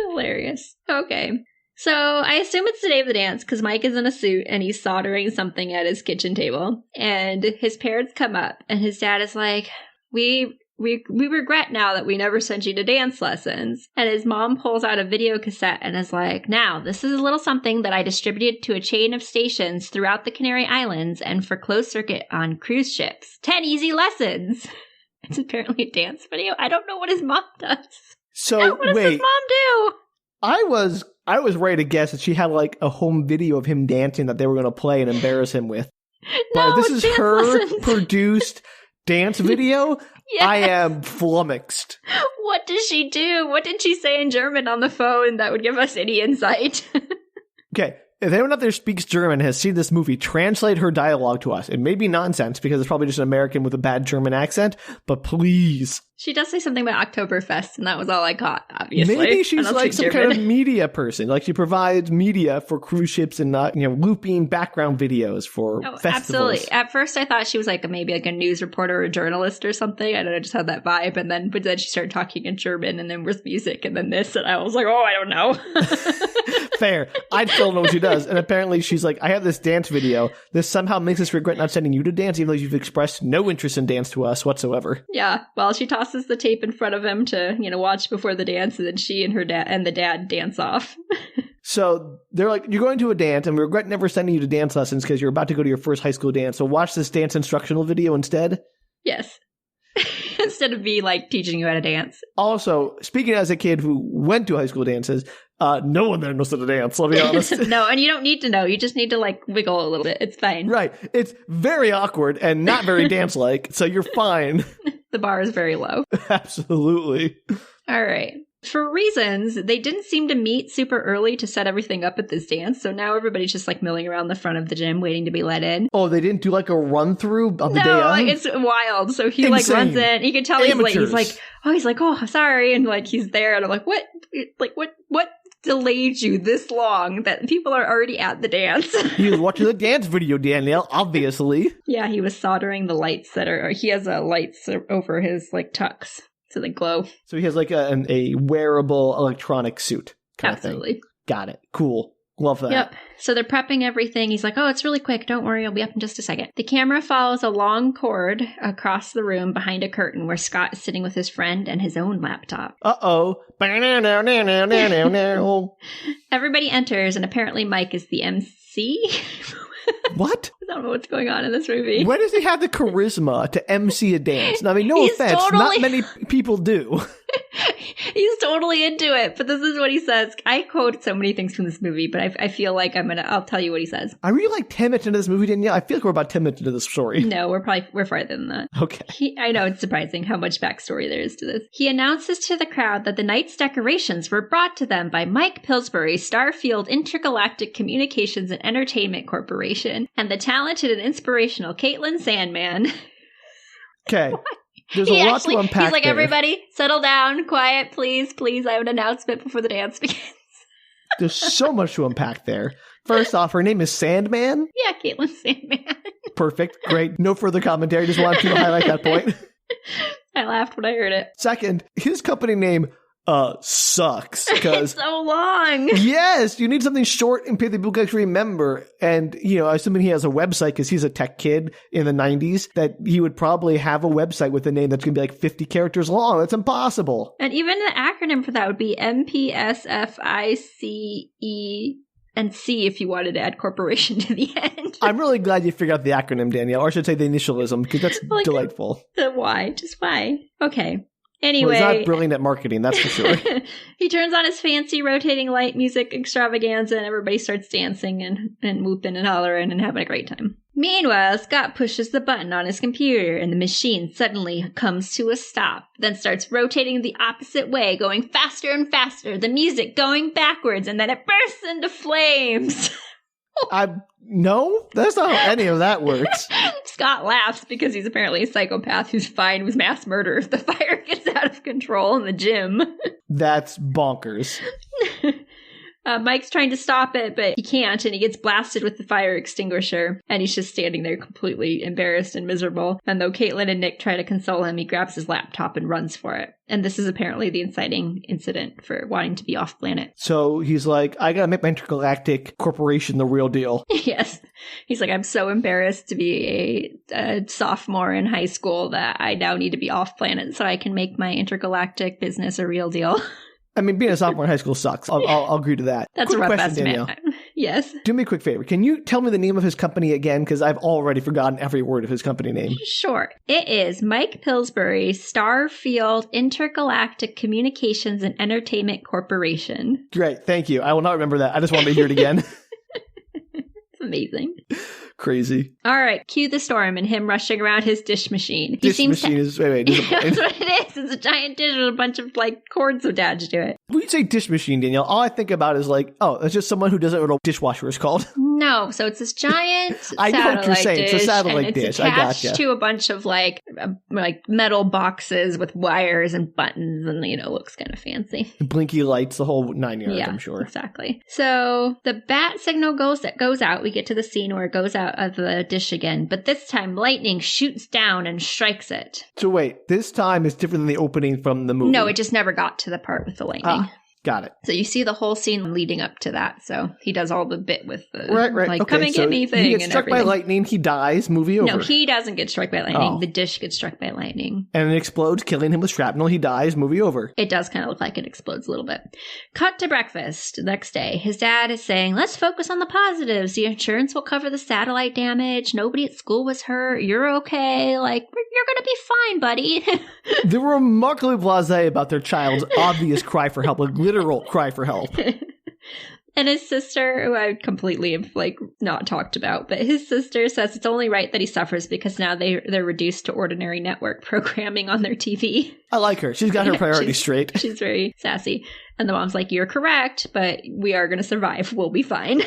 Hilarious. Okay. So I assume it's the day of the dance because Mike is in a suit and he's soldering something at his kitchen table. And his parents come up and his dad is like, we regret now that we never sent you to dance lessons. And his mom pulls out a video cassette and is like, now, this is a little something that I distributed to a chain of stations throughout the Canary Islands and for closed circuit on cruise ships. 10 easy lessons. It's apparently a dance video. I don't know what his mom does. So, what does his mom do? I was ready to guess that she had like a home video of him dancing that they were going to play and embarrass him with. No, but this is her lessons. Produced dance video. Yes. I am flummoxed. What does she do? What did she say in German on the phone that would give us any insight? Okay, if anyone out there speaks German and has seen this movie, translate her dialogue to us. It may be nonsense because it's probably just an American with a bad German accent, but please. She does say something about Oktoberfest, and that was all I caught, obviously. Maybe she's like some kind of media person. Like she provides media for cruise ships and looping background videos for festivals. Absolutely. At first I thought she was like maybe like a news reporter or a journalist or something. I don't know, I just had that vibe. But then she started talking in German and then with music and then this, and I was like, oh, I don't know. Fair. I still know what she does. And apparently she's like, I have this dance video. This somehow makes us regret not sending you to dance, even though you've expressed no interest in dance to us whatsoever. Yeah. Well, she tosses the tape in front of him to, watch before the dance, and then she and her dad and the dad dance off. So they're like, you're going to a dance, and we regret never sending you to dance lessons because you're about to go to your first high school dance. So watch this dance instructional video instead. Yes. Instead of me like teaching you how to dance. Also, speaking as a kid who went to high school dances, no one there knows how to dance, let me be honest. No, and you don't need to know. You just need to like wiggle a little bit. It's fine. Right. It's very awkward and not very dance-like, so you're fine. The bar is very low. Absolutely. All right. For reasons, they didn't seem to meet super early to set everything up at this dance, so now everybody's just like milling around the front of the gym waiting to be let in. Oh, they didn't do like a run-through on the day of? No, it's wild. So he like runs in. You can tell he's like, oh, sorry, and like he's there, and I'm like, what? Like what delayed you this long that people are already at the dance? He was watching the dance video, Danielle, obviously. Yeah, he was soldering the lights he has lights over his like tux. So they glow. So he has like a wearable electronic suit. Absolutely. Got it. Cool. Love that. Yep. So they're prepping everything. He's like, oh, it's really quick. Don't worry. I'll be up in just a second. The camera follows a long cord across the room behind a curtain where Scott is sitting with his friend and his own laptop. Uh-oh. Everybody enters, and apparently Mike is the MC. What? I don't know what's going on in this movie. When does he have the charisma to MC a dance? Now, I mean, no offense, not many people do. He's totally into it, but this is what he says. I quote so many things from this movie, but I feel like I'll tell you what he says. Are we like 10 minutes into this movie, Danielle? I feel like we're about 10 minutes into this story. No, we're farther than that. Okay. I know it's surprising how much backstory there is to this. He announces to the crowd that the night's decorations were brought to them by Mike Pillsbury, Starfield Intergalactic Communications and Entertainment Corporation, and the talented and inspirational Katelyn Sandman. Okay. There's a lot to unpack. He's like, there. Everybody, settle down, quiet, please. I have an announcement before the dance begins. There's so much to unpack there. First off, her name is Sandman? Yeah, Katelyn Sandman. Perfect. Great. No further commentary. Just wanted to highlight that point. I laughed when I heard it. Second, his company name sucks. It's so long. Yes, you need something short and pithy people can actually remember. And, assuming he has a website because he's a tech kid in the 90s, that he would probably have a website with a name that's going to be like 50 characters long. That's impossible. And even the acronym for that would be MPSFICE and C if you wanted to add corporation to the end. I'm really glad you figured out the acronym, Danielle, or I should say the initialism, because that's delightful. Why? Just why? Okay. Anyway. Well, he's not brilliant at marketing, that's for sure. He turns on his fancy rotating light music extravaganza and everybody starts dancing and whooping and hollering and having a great time. Meanwhile, Scott pushes the button on his computer and the machine suddenly comes to a stop, then starts rotating the opposite way, going faster and faster, the music going backwards, and then it bursts into flames. No, that's not how any of that works. Scott laughs because he's apparently a psychopath who's fine with mass murder if the fire gets out of control in the gym. That's bonkers. Mike's trying to stop it, but he can't, and he gets blasted with the fire extinguisher, and he's just standing there completely embarrassed and miserable. And though Katelyn and Nick try to console him, he grabs his laptop and runs for it. And this is apparently the inciting incident for wanting to be off-planet. So he's like, I gotta make my intergalactic corporation the real deal. Yes. He's like, I'm so embarrassed to be a sophomore in high school that I now need to be off-planet so I can make my intergalactic business a real deal. I mean, being a sophomore in high school sucks. I'll agree to that. That's quick a rough question, estimate. Danielle. Yes. Do me a quick favor. Can you tell me the name of his company again? Because I've already forgotten every word of his company name. Sure. It is Mike Pillsbury, Starfield Intergalactic Communications and Entertainment Corporation. Great. Thank you. I will not remember that. I just wanted to hear it again. It's amazing. Crazy. All right, cue the storm and him rushing around his dish machine. Wait, That's what it is. It's a giant dish with a bunch of like cords attached to it. When you say dish machine, Danielle, all I think about is like, oh, it's just someone who doesn't know what a dishwasher is called. No, so it's this giant I know what you're saying. dish, it's a satellite and dish. it's I attached gotcha. to a bunch of like metal boxes with wires and buttons, and looks kind of fancy. Blinky lights, the whole 9 yards, I'm sure. Exactly. So the bat signal goes out. We get to the scene where it goes out of the dish again, but this time lightning shoots down and strikes it. So wait, this time is different than the opening from the movie. No, it just never got to the part with the lightning. Got it. So you see the whole scene leading up to that. So he does all the bit with the right. come and get me thing. He gets struck by lightning. He dies. Movie over. No, he doesn't get struck by lightning. The dish gets struck by lightning. And it explodes, killing him with shrapnel. He dies. Movie over. It does kind of look like it explodes a little bit. Cut to breakfast the next day. His dad is saying, let's focus on the positives. The insurance will cover the satellite damage. Nobody at school was hurt. You're okay. Like, you're going to be fine, buddy. They're remarkably blasé about their child's obvious cry for help, like literal cry for help. And his sister, who I completely have not talked about, but his sister says it's only right that he suffers because now they're reduced to ordinary network programming on their TV. I like her. She's got her priorities straight. She's very sassy. And the mom's like, you're correct, but we are going to survive. We'll be fine.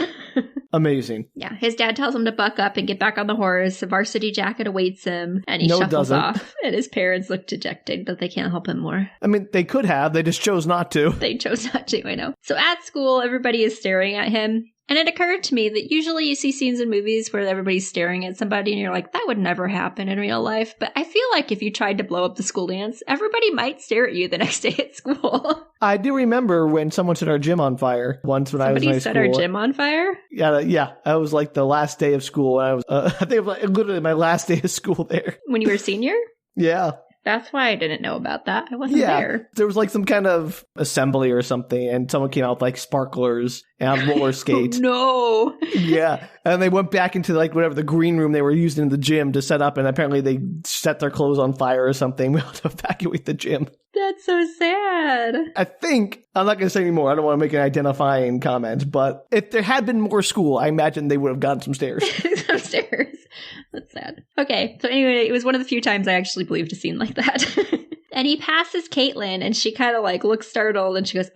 Amazing. Yeah. His dad tells him to buck up and get back on the horse. A varsity jacket awaits him, and he shuffles off. And his parents look dejected, but they can't help him more. I mean, they could have. They just chose not to. They chose not to, I know. So at school, everybody is staring at him. And it occurred to me that usually you see scenes in movies where everybody's staring at somebody and you're like, that would never happen in real life. But I feel like if you tried to blow up the school dance, everybody might stare at you the next day at school. I do remember when someone set our gym on fire once when I was in high school. Somebody set our gym on fire? Yeah. That was like the last day of school. And I was, I think it was like literally my last day of school there. When you were a senior? Yeah. That's why I didn't know about that. I wasn't there. There was like some kind of assembly or something, and someone came out with like sparklers and roller skates. Oh, no. Yeah. And they went back into like whatever the green room they were using in the gym to set up, and apparently they set their clothes on fire or something. We had to evacuate the gym. That's so sad. I think, I'm not going to say anymore. I don't want to make an identifying comment, but if there had been more school, I imagine they would have gotten some stairs. Some stairs. That's sad. Okay, so anyway, it was one of the few times I actually believed a scene like that. And he passes Katelyn, and she kind of like looks startled, and she goes,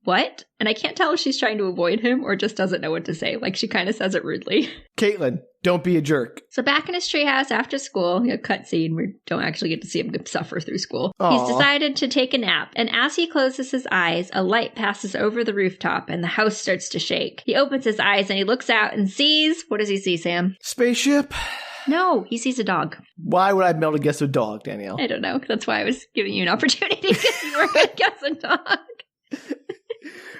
what? And I can't tell if she's trying to avoid him or just doesn't know what to say. Like, she kind of says it rudely. Katelyn, don't be a jerk. So back in his treehouse after school, a cutscene, we don't actually get to see him suffer through school. Aww. He's decided to take a nap, and as he closes his eyes, a light passes over the rooftop, and the house starts to shake. He opens his eyes, and he looks out and sees... What does he see, Sam? Spaceship? No, he sees a dog. Why would I be able to guess a dog, Danielle? I don't know. That's why I was giving you an opportunity because you were going to guess a dog.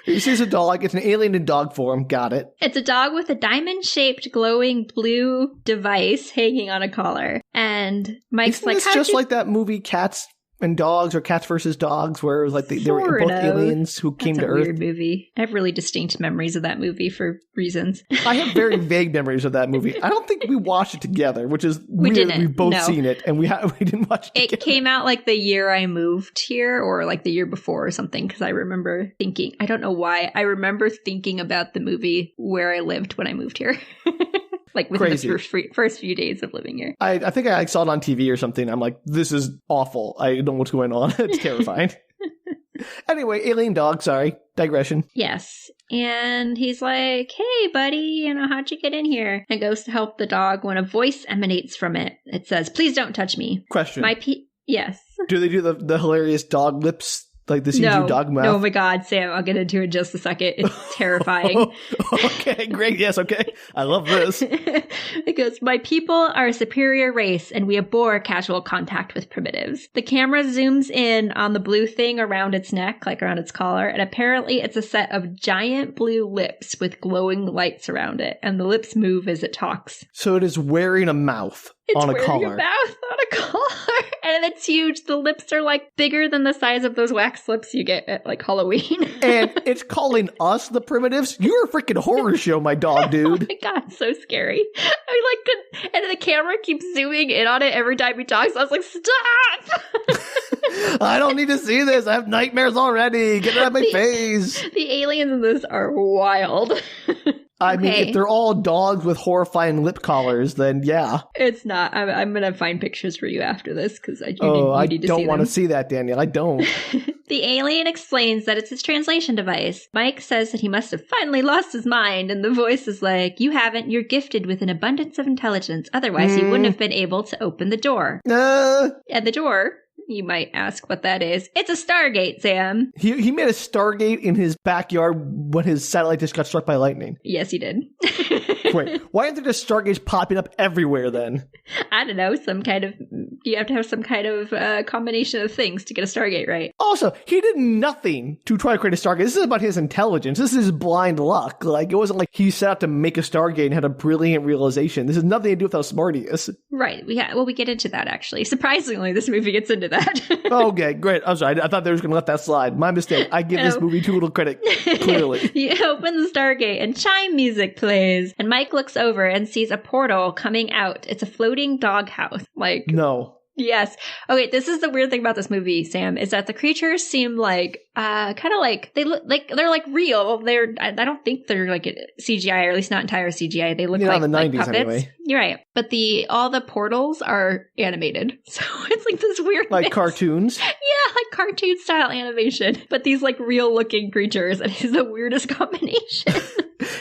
He sees a dog. It's an alien in dog form. Got it. It's a dog with a diamond-shaped glowing blue device hanging on a collar. And Mike's Isn't this just like that movie Cats and Dogs or Cats versus Dogs where it was like they were both aliens who came to Earth? That's a weird movie. I have really distinct memories of that movie for reasons. I have very vague memories of that movie. I don't think we watched it together, which is weird. We've both seen it, and we didn't watch it together. It came out like the year I moved here or like the year before or something, because I remember thinking, I don't know why, I remember thinking about the movie where I lived when I moved here. Like within the first few days of living here. I think I saw it on TV or something. I'm like, this is awful. I don't know what's going on. It's terrifying. Anyway, alien dog, sorry. Digression. Yes. And he's like, hey, buddy, how'd you get in here? And goes to help the dog when a voice emanates from it. It says, please don't touch me. Question. Yes. Do they do the hilarious dog lips? Like the CG dog mouth? Oh my God, Sam, I'll get into it in just a second. It's terrifying. Okay, great. Yes, okay. I love this. It goes, my people are a superior race and we abhor casual contact with primitives. The camera zooms in on the blue thing around its neck, like around its collar, and apparently it's a set of giant blue lips with glowing lights around it, and the lips move as it talks. So it is wearing a mouth. It's on a wearing collar. A mouth on a collar. And it's huge. The lips are like bigger than the size of those wax lips you get at like Halloween. And it's calling us the primitives? You're a freaking horror show, my dog, dude. Oh my God, so scary. I like and the camera keeps zooming in on it every time he talks. I was like, stop! I don't need to see this. I have nightmares already. Get it out of my face. The aliens in this are wild. I mean, if they're all dogs with horrifying lip collars, then yeah. It's not. I'm going to find pictures for you after this because you need to see them. I don't want to see that, Danielle. I don't. The alien explains that it's his translation device. Mike says that he must have finally lost his mind, and the voice is like, you haven't. You're gifted with an abundance of intelligence. Otherwise, you wouldn't have been able to open the door. And the door... You might ask what that is. It's a Stargate, Sam. He made a Stargate in his backyard when his satellite dish got struck by lightning. Yes, he did. Wait, why aren't there just Stargates popping up everywhere then? I don't know. You have to have some kind of combination of things to get a Stargate right. Also, he did nothing to try to create a Stargate. This is about his intelligence. This is blind luck. Like, it wasn't like he set out to make a Stargate and had a brilliant realization. This has nothing to do with how smart he is. Right. We get into that, actually. Surprisingly, this movie gets into that. Okay, great. I'm sorry. I thought they were going to let that slide. My mistake. I give this movie too little credit, clearly. You open the Stargate and chime music plays. And Mike looks over and sees a portal coming out. It's a floating doghouse. Like, no. Yes. Okay, this is the weird thing about this movie, Sam, is that the creatures seem like kind of like they look like they're like real. I don't think they're like CGI, or at least not entire CGI. They look like, in the 90s puppets. anyway. You're right. But all the portals are animated. So it's like this weird mix. Cartoons. Yeah, like cartoon style animation. But these like real looking creatures, and it's the weirdest combination.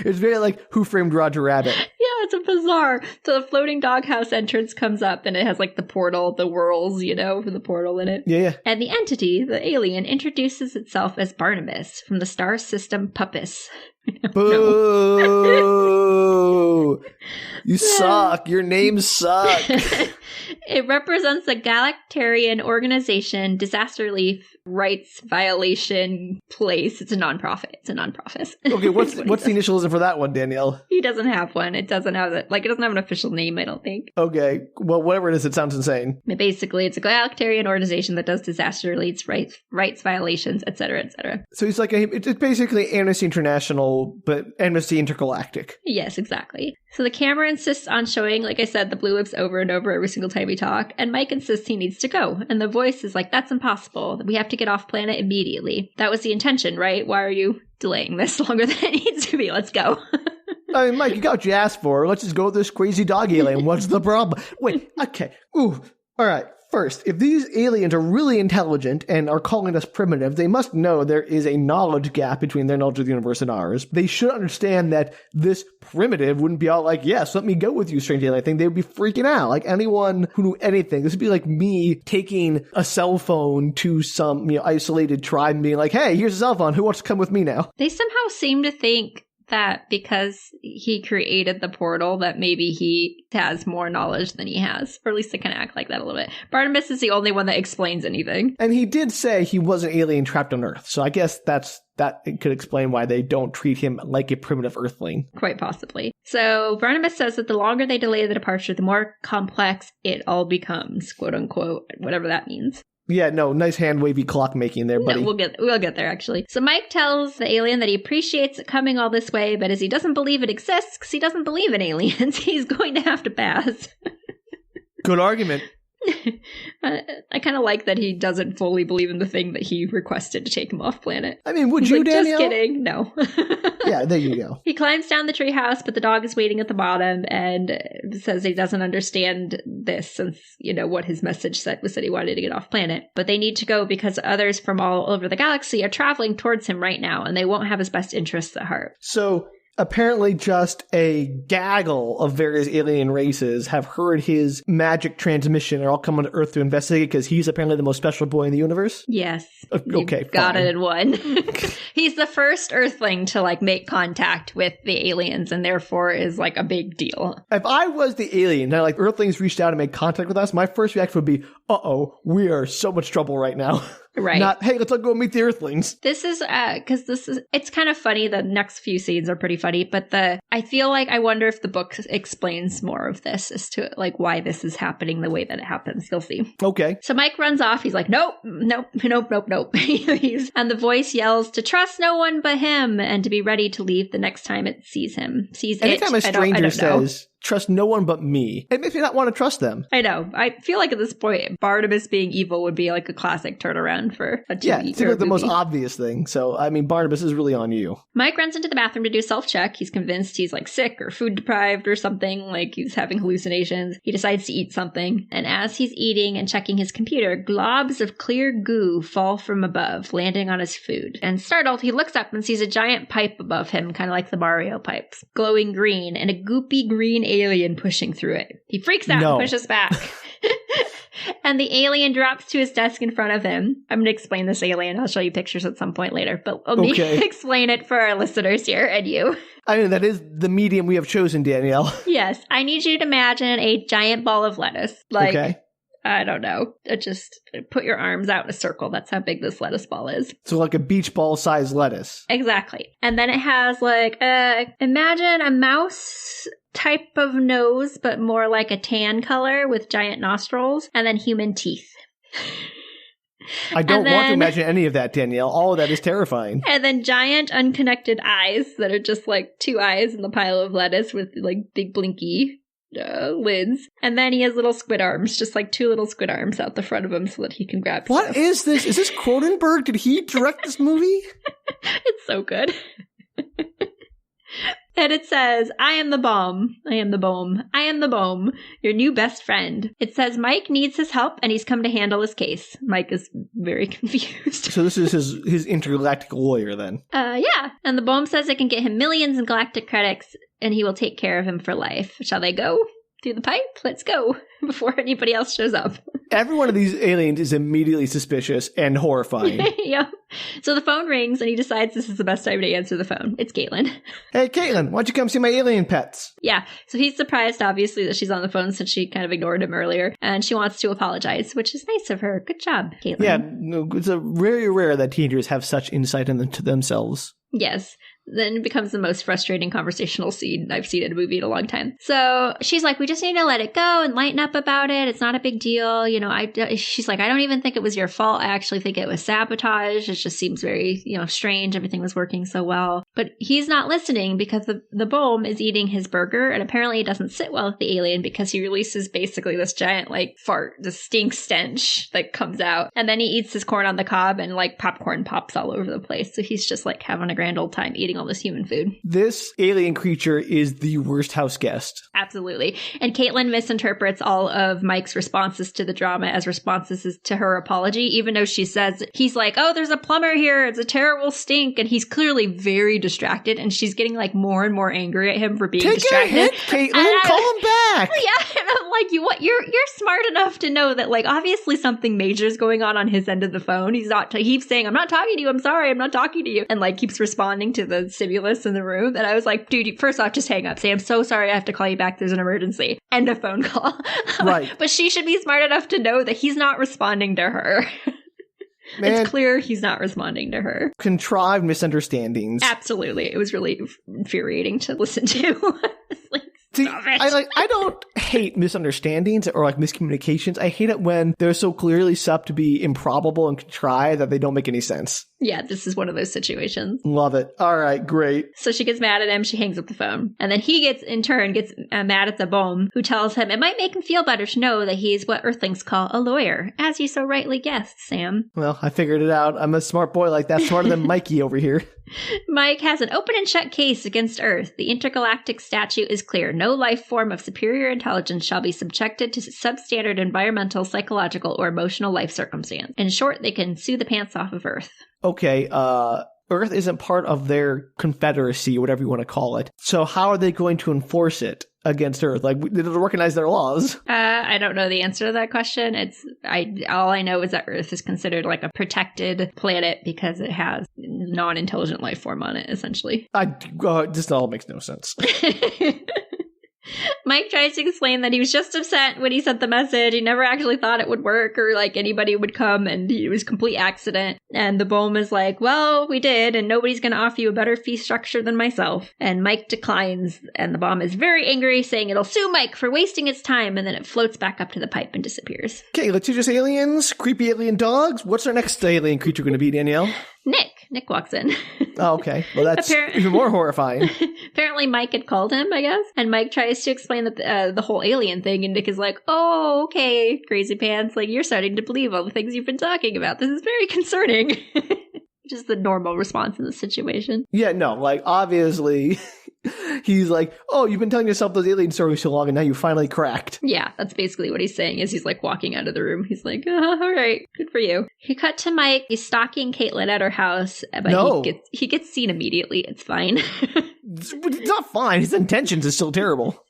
It's very like Who Framed Roger Rabbit. Yeah, it's a bizarre. So the floating doghouse entrance comes up, and it has like the portal, the whirls, with the portal in it. Yeah. And the entity, the alien, introduces itself as Barnabas from the star system Puppis. Boo! You suck. Your names suck. It represents a Galactarian organization, disaster relief, rights violation place. It's a nonprofit. Okay, what's the initialism for that one, Danielle? He doesn't have one. It doesn't have it doesn't have an official name, I don't think. Okay, well, whatever it is, it sounds insane. Basically, it's a Galactarian organization that does disaster relief, rights violations, etc., etc. So he's like it's basically Amnesty International, but Amnesty Intergalactic. Yes, exactly. So the camera insists on showing, like I said, the blue lips over and over every single time we talk, and Mike insists he needs to go. And the voice is like, that's impossible. We have to get off planet immediately. That was the intention, right? Why are you delaying this longer than it needs to be? Let's go. I mean, Mike, you got what you asked for. Let's just go with this crazy dog alien. What's the problem? Wait, okay. Ooh, all right. First, if these aliens are really intelligent and are calling us primitive, they must know there is a knowledge gap between their knowledge of the universe and ours. They should understand that this primitive wouldn't be all like, yes, let me go with you, strange alien thing. They would be freaking out. Like anyone who knew anything. This would be like me taking a cell phone to some isolated tribe and being like, hey, here's a cell phone. Who wants to come with me now? They somehow seem to think that because he created the portal that maybe he has more knowledge than he has, or at least they kind of act like that a little bit. Barnabas is the only one that explains anything, and he did say he was an alien trapped on Earth, so I guess that could explain why they don't treat him like a primitive Earthling. Quite possibly. So Barnabas says that the longer they delay the departure, the more complex it all becomes, quote unquote, whatever that means. Yeah, no, nice hand-wavy clock making there, buddy. No, we'll get there, actually. So Mike tells the alien that he appreciates it coming all this way, but as he doesn't believe it exists, because he doesn't believe in aliens, he's going to have to pass. Good argument. I kind of like that he doesn't fully believe in the thing that he requested to take him off planet. I mean, would He's you, like, Danielle? Just kidding. No. Yeah, there you go. He climbs down the treehouse, but the dog is waiting at the bottom and says he doesn't understand this since, what his message said was that he wanted to get off planet. But they need to go because others from all over the galaxy are traveling towards him right now, and they won't have his best interests at heart. So apparently just a gaggle of various alien races have heard his magic transmission and are all coming to Earth to investigate because he's apparently the most special boy in the universe? Yes. Okay, got it in one. He's the first Earthling to, make contact with the aliens and therefore is, a big deal. If I was the alien and, Earthlings reached out and made contact with us, my first reaction would be, uh-oh, we are so much trouble right now. Right. Not, hey, let's go meet the Earthlings. This is, it's kind of funny. The next few scenes are pretty funny, but I feel like I wonder if the book explains more of this as to, why this is happening the way that it happens. You'll see. Okay. So Mike runs off. He's like, nope. And the voice yells to trust no one but him and to be ready to leave the next time it sees him. Anytime a stranger says, trust no one but me. It makes me not want to trust them. I know. I feel like at this point, Barnabas being evil would be like a classic turnaround for a TV. Yeah, it seems like the most obvious thing. So, I mean, Barnabas is really on you. Mike runs into the bathroom to do self-check. He's convinced he's like sick or food deprived or something, like he's having hallucinations. He decides to eat something. And as he's eating and checking his computer, globs of clear goo fall from above, landing on his food. And startled, he looks up and sees a giant pipe above him, kind of like the Mario pipes, glowing green, and a goopy green alien pushing through it. He freaks out and pushes back. And the alien drops to his desk in front of him. I'm going to explain this alien. I'll show you pictures at some point later, but let me explain it for our listeners here and you. I mean, that is the medium we have chosen, Danielle. Yes. I need you to imagine a giant ball of lettuce. Like, I don't know. Just put your arms out in a circle. That's how big this lettuce ball is. So like a beach ball size lettuce. Exactly. And then it has like, imagine a mouse type of nose, but more like a tan color with giant nostrils, and then human teeth. I don't want to imagine any of that, Danielle. All of that is terrifying. And then giant unconnected eyes that are just like two eyes in the pile of lettuce with like big blinky lids. And then he has little squid arms, just like two little squid arms out the front of him so that he can grab stuff. What is this? Is this Cronenberg? Did he direct this movie? It's so good. And it says, I am the bomb. I am the bomb. I am the bomb. Your new best friend. It says Mike needs his help and he's come to handle his case. Mike is very confused. So this is his intergalactic lawyer then? Yeah. And the bomb says it can get him millions in galactic credits and he will take care of him for life. Shall they go through the pipe? Let's go before anybody else shows up. Every one of these aliens is immediately suspicious and horrifying. Yep. So the phone rings and he decides this is the best time to answer the phone. It's Katelyn. Hey, Katelyn, why don't you come see my alien pets? Yeah. So he's surprised, obviously, that she's on the phone since she kind of ignored him earlier. And she wants to apologize, which is nice of her. Good job, Katelyn. Yeah, it's very rare that teenagers have such insight into themselves. Yes. Then it becomes the most frustrating conversational scene I've seen in a movie in a long time. So she's like, we just need to let it go and lighten up about it. It's not a big deal. You know, she's like, I don't even think it was your fault. I actually think it was sabotage. It just seems very, strange. Everything was working so well. But he's not listening because the bomb is eating his burger. And apparently it doesn't sit well with the alien because he releases basically this giant fart, the stink stench that comes out. And then he eats his corn on the cob and popcorn pops all over the place. So he's just having a grand old time eating all this human food. This alien creature is the worst house guest. Absolutely. And Katelyn misinterprets all of Mike's responses to the drama as responses to her apology, even though she says, he's like, oh, there's a plumber here. It's a terrible stink. And he's clearly very distracted. And she's getting more and more angry at him for being distracted. Take a hit, Katelyn. Call him back. Yeah. And I'm like, you're smart enough to know that obviously something major is going on his end of the phone. He's saying, I'm not talking to you. I'm sorry. I'm not talking to you. And keeps responding to the stimulus in the room. And I was like, dude, first off, just hang up. Say, I'm so sorry. I have to call you back. There's an emergency. End of phone call. Right. But she should be smart enough to know that he's not responding to her. Man, it's clear he's not responding to her. Contrived misunderstandings. Absolutely. It was really infuriating to listen to. See, I don't hate misunderstandings or miscommunications. I hate it when they're so clearly set up to be improbable and contrived that they don't make any sense. Yeah, this is one of those situations. Love it. All right, great. So she gets mad at him. She hangs up the phone. And then he gets mad at the bomb, who tells him it might make him feel better to know that he's what Earthlings call a lawyer, as you so rightly guessed, Sam. Well, I figured it out. I'm a smart boy like that, smarter than Mikey over here. Mike has an open and shut case against Earth. The intergalactic statute is clear. No life form of superior intelligence shall be subjected to substandard environmental, psychological, or emotional life circumstance. In short, they can sue the pants off of Earth. Okay, Earth isn't part of their confederacy, whatever you want to call it. So how are they going to enforce it against Earth? They don't recognize their laws. I don't know the answer to that question. All I know is that Earth is considered a protected planet because it has non-intelligent life form on it, essentially. This all makes no sense. Mike tries to explain that he was just upset when he sent the message. He never actually thought it would work or anybody would come, and it was a complete accident. And the bomb is like, well, we did, and nobody's going to offer you a better fee structure than myself. And Mike declines, and the bomb is very angry, saying it'll sue Mike for wasting its time, and then it floats back up to the pipe and disappears. Okay, litigious aliens, creepy alien dogs. What's our next alien creature going to be, Danielle? Nick. Nick walks in. Oh, okay. Well, that's even more horrifying. Apparently Mike had called him, I guess. And Mike tries to explain that the whole alien thing. And Nick is like, oh, okay, crazy pants. Like, you're starting to believe all the things you've been talking about. This is very concerning. Which is the normal response in this situation. Yeah, no, like, obviously, he's like, oh, you've been telling yourself those alien stories so long, and now you finally cracked. Yeah, that's basically what he's saying as he's, like, walking out of the room. He's like, all right, good for you. He cut to Mike. He's stalking Katelyn at her house, but he gets seen immediately. It's fine. It's not fine. His intentions are still terrible.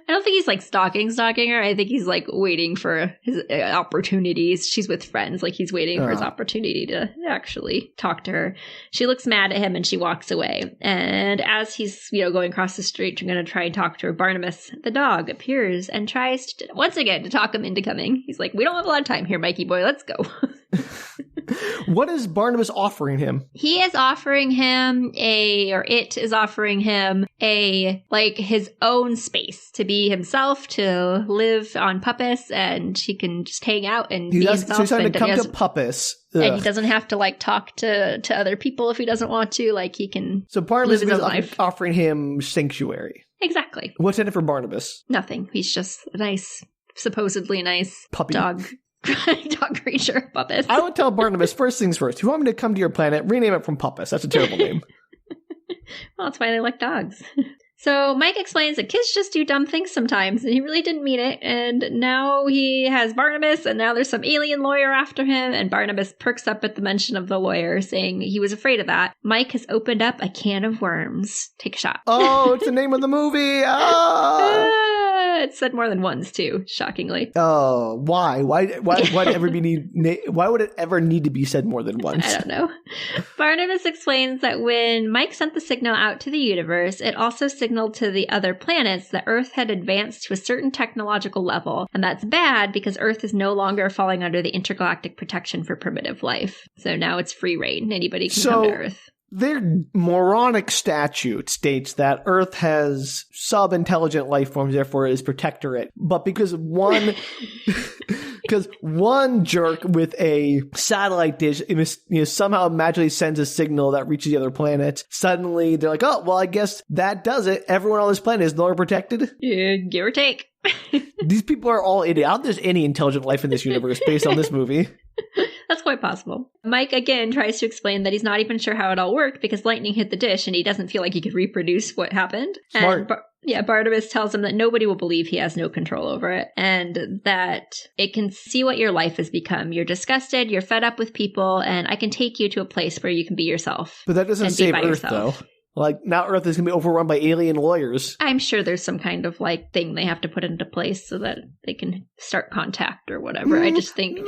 I don't think he's like stalking her. I think he's like waiting for his opportunities. She's with friends. Like he's waiting for his opportunity to actually talk to her. She looks mad at him and she walks away. And as he's, going across the street, going to try and talk to her, Barnabas, the dog, appears and tries to, once again, to talk him into coming. He's like, we don't have a lot of time here, Mikey boy. Let's go. What is Barnabas offering him? He is offering him it is offering him his own space to be himself, to live on Puppis, and he can just hang out and be himself. So he's trying to come to Puppis. Ugh. And he doesn't have to talk to other people if he doesn't want to. Like he can. So Barnabas is offering him sanctuary. Exactly. What's in it for Barnabas? Nothing. He's just a nice, supposedly nice puppy dog. Dog creature, Puppis. I would tell Barnabas, first things first, you want me to come to your planet, rename it from Puppis. That's a terrible name. Well, that's why they like dogs. So Mike explains that kids just do dumb things sometimes, and he really didn't mean it. And now he has Barnabas, and now there's some alien lawyer after him, and Barnabas perks up at the mention of the lawyer, saying he was afraid of that. Mike has opened up a can of worms. Take a shot. Oh, it's the name of the movie! It's said more than once, too, shockingly. Oh, why? Why would it ever need to be said more than once? I don't know. Barnabas explains that when Mike sent the signal out to the universe, it also signaled to the other planets that Earth had advanced to a certain technological level, and that's bad because Earth is no longer falling under the intergalactic protection for primitive life. So now it's free reign. Anybody can come to Earth. Their moronic statute states that Earth has sub-intelligent life forms, therefore is protectorate. But because one jerk with a satellite dish somehow magically sends a signal that reaches the other planets, suddenly they're like, oh, well, I guess that does it. Everyone on this planet is no longer protected. Yeah, give or take. These people are all idiots. I don't think there's any intelligent life in this universe based on this movie. That's quite possible. Mike, again, tries to explain that he's not even sure how it all worked because lightning hit the dish and he doesn't feel like he could reproduce what happened. Smart. And Barnabas tells him that nobody will believe he has no control over it and that it can see what your life has become. You're disgusted, you're fed up with people, and I can take you to a place where you can be yourself. But that doesn't save Earth, though. Like, now Earth is going to be overrun by alien lawyers. I'm sure there's some kind of, thing they have to put into place so that they can start contact or whatever. I just think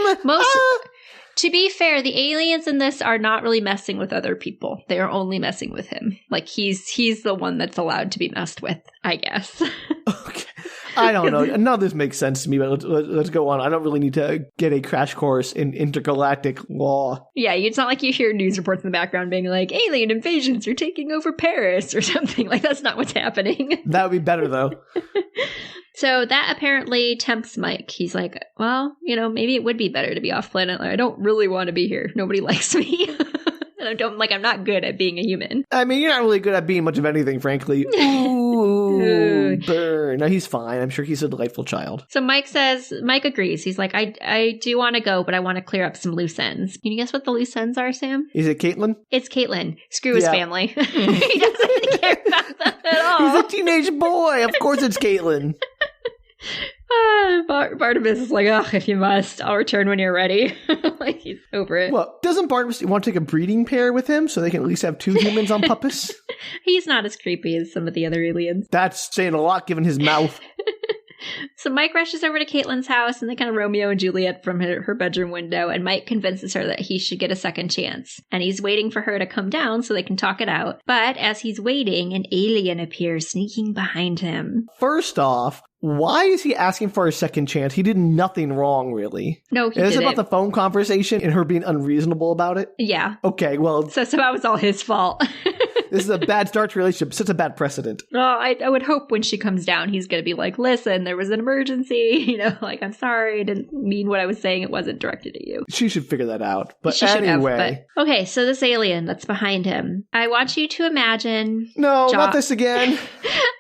to be fair, the aliens in this are not really messing with other people. They are only messing with him. Like, he's the one that's allowed to be messed with, I guess. Okay. I don't know. None of this makes sense to me, but let's go on. I don't really need to get a crash course in intergalactic law. Yeah, it's not like you hear news reports in the background being like, alien invasions are taking over Paris or something. Like, that's not what's happening. That would be better, though. So that apparently tempts Mike. He's like, well, maybe it would be better to be off planet. I don't really want to be here. Nobody likes me. And I'm not good at being a human. I mean, you're not really good at being much of anything, frankly. Ooh, burn. No, he's fine. I'm sure he's a delightful child. So Mike agrees. He's like, I do want to go, but I want to clear up some loose ends. Can you guess what the loose ends are, Sam? Is it Katelyn? It's Katelyn. Screw his family. He doesn't care about them at all. He's a teenage boy. Of course it's Katelyn. Barnabas is like, oh, if you must, I'll return when you're ready. Like, he's over it. Well, doesn't Barnabas want to take a breeding pair with him so they can at least have 2 humans on Puppis? He's not as creepy as some of the other aliens. That's saying a lot given his mouth. So Mike rushes over to Katelyn's house and they kind of Romeo and Juliet from her bedroom window, and Mike convinces her that he should get a second chance. And he's waiting for her to come down so they can talk it out. But as he's waiting, an alien appears sneaking behind him. First off, why is he asking for a second chance? He did nothing wrong, really. No, he didn't. Is it about the phone conversation and her being unreasonable about it? Yeah. Okay, well... So that was all his fault. This is a bad start to relationship. Such a bad precedent. Oh, I would hope when she comes down, he's going to be like, listen, there was an emergency. You know, like, I'm sorry. I didn't mean what I was saying. It wasn't directed at you. She should figure that out. But she anyway. should have, but... Okay, so this alien that's behind him. I want you to imagine... No, not this again.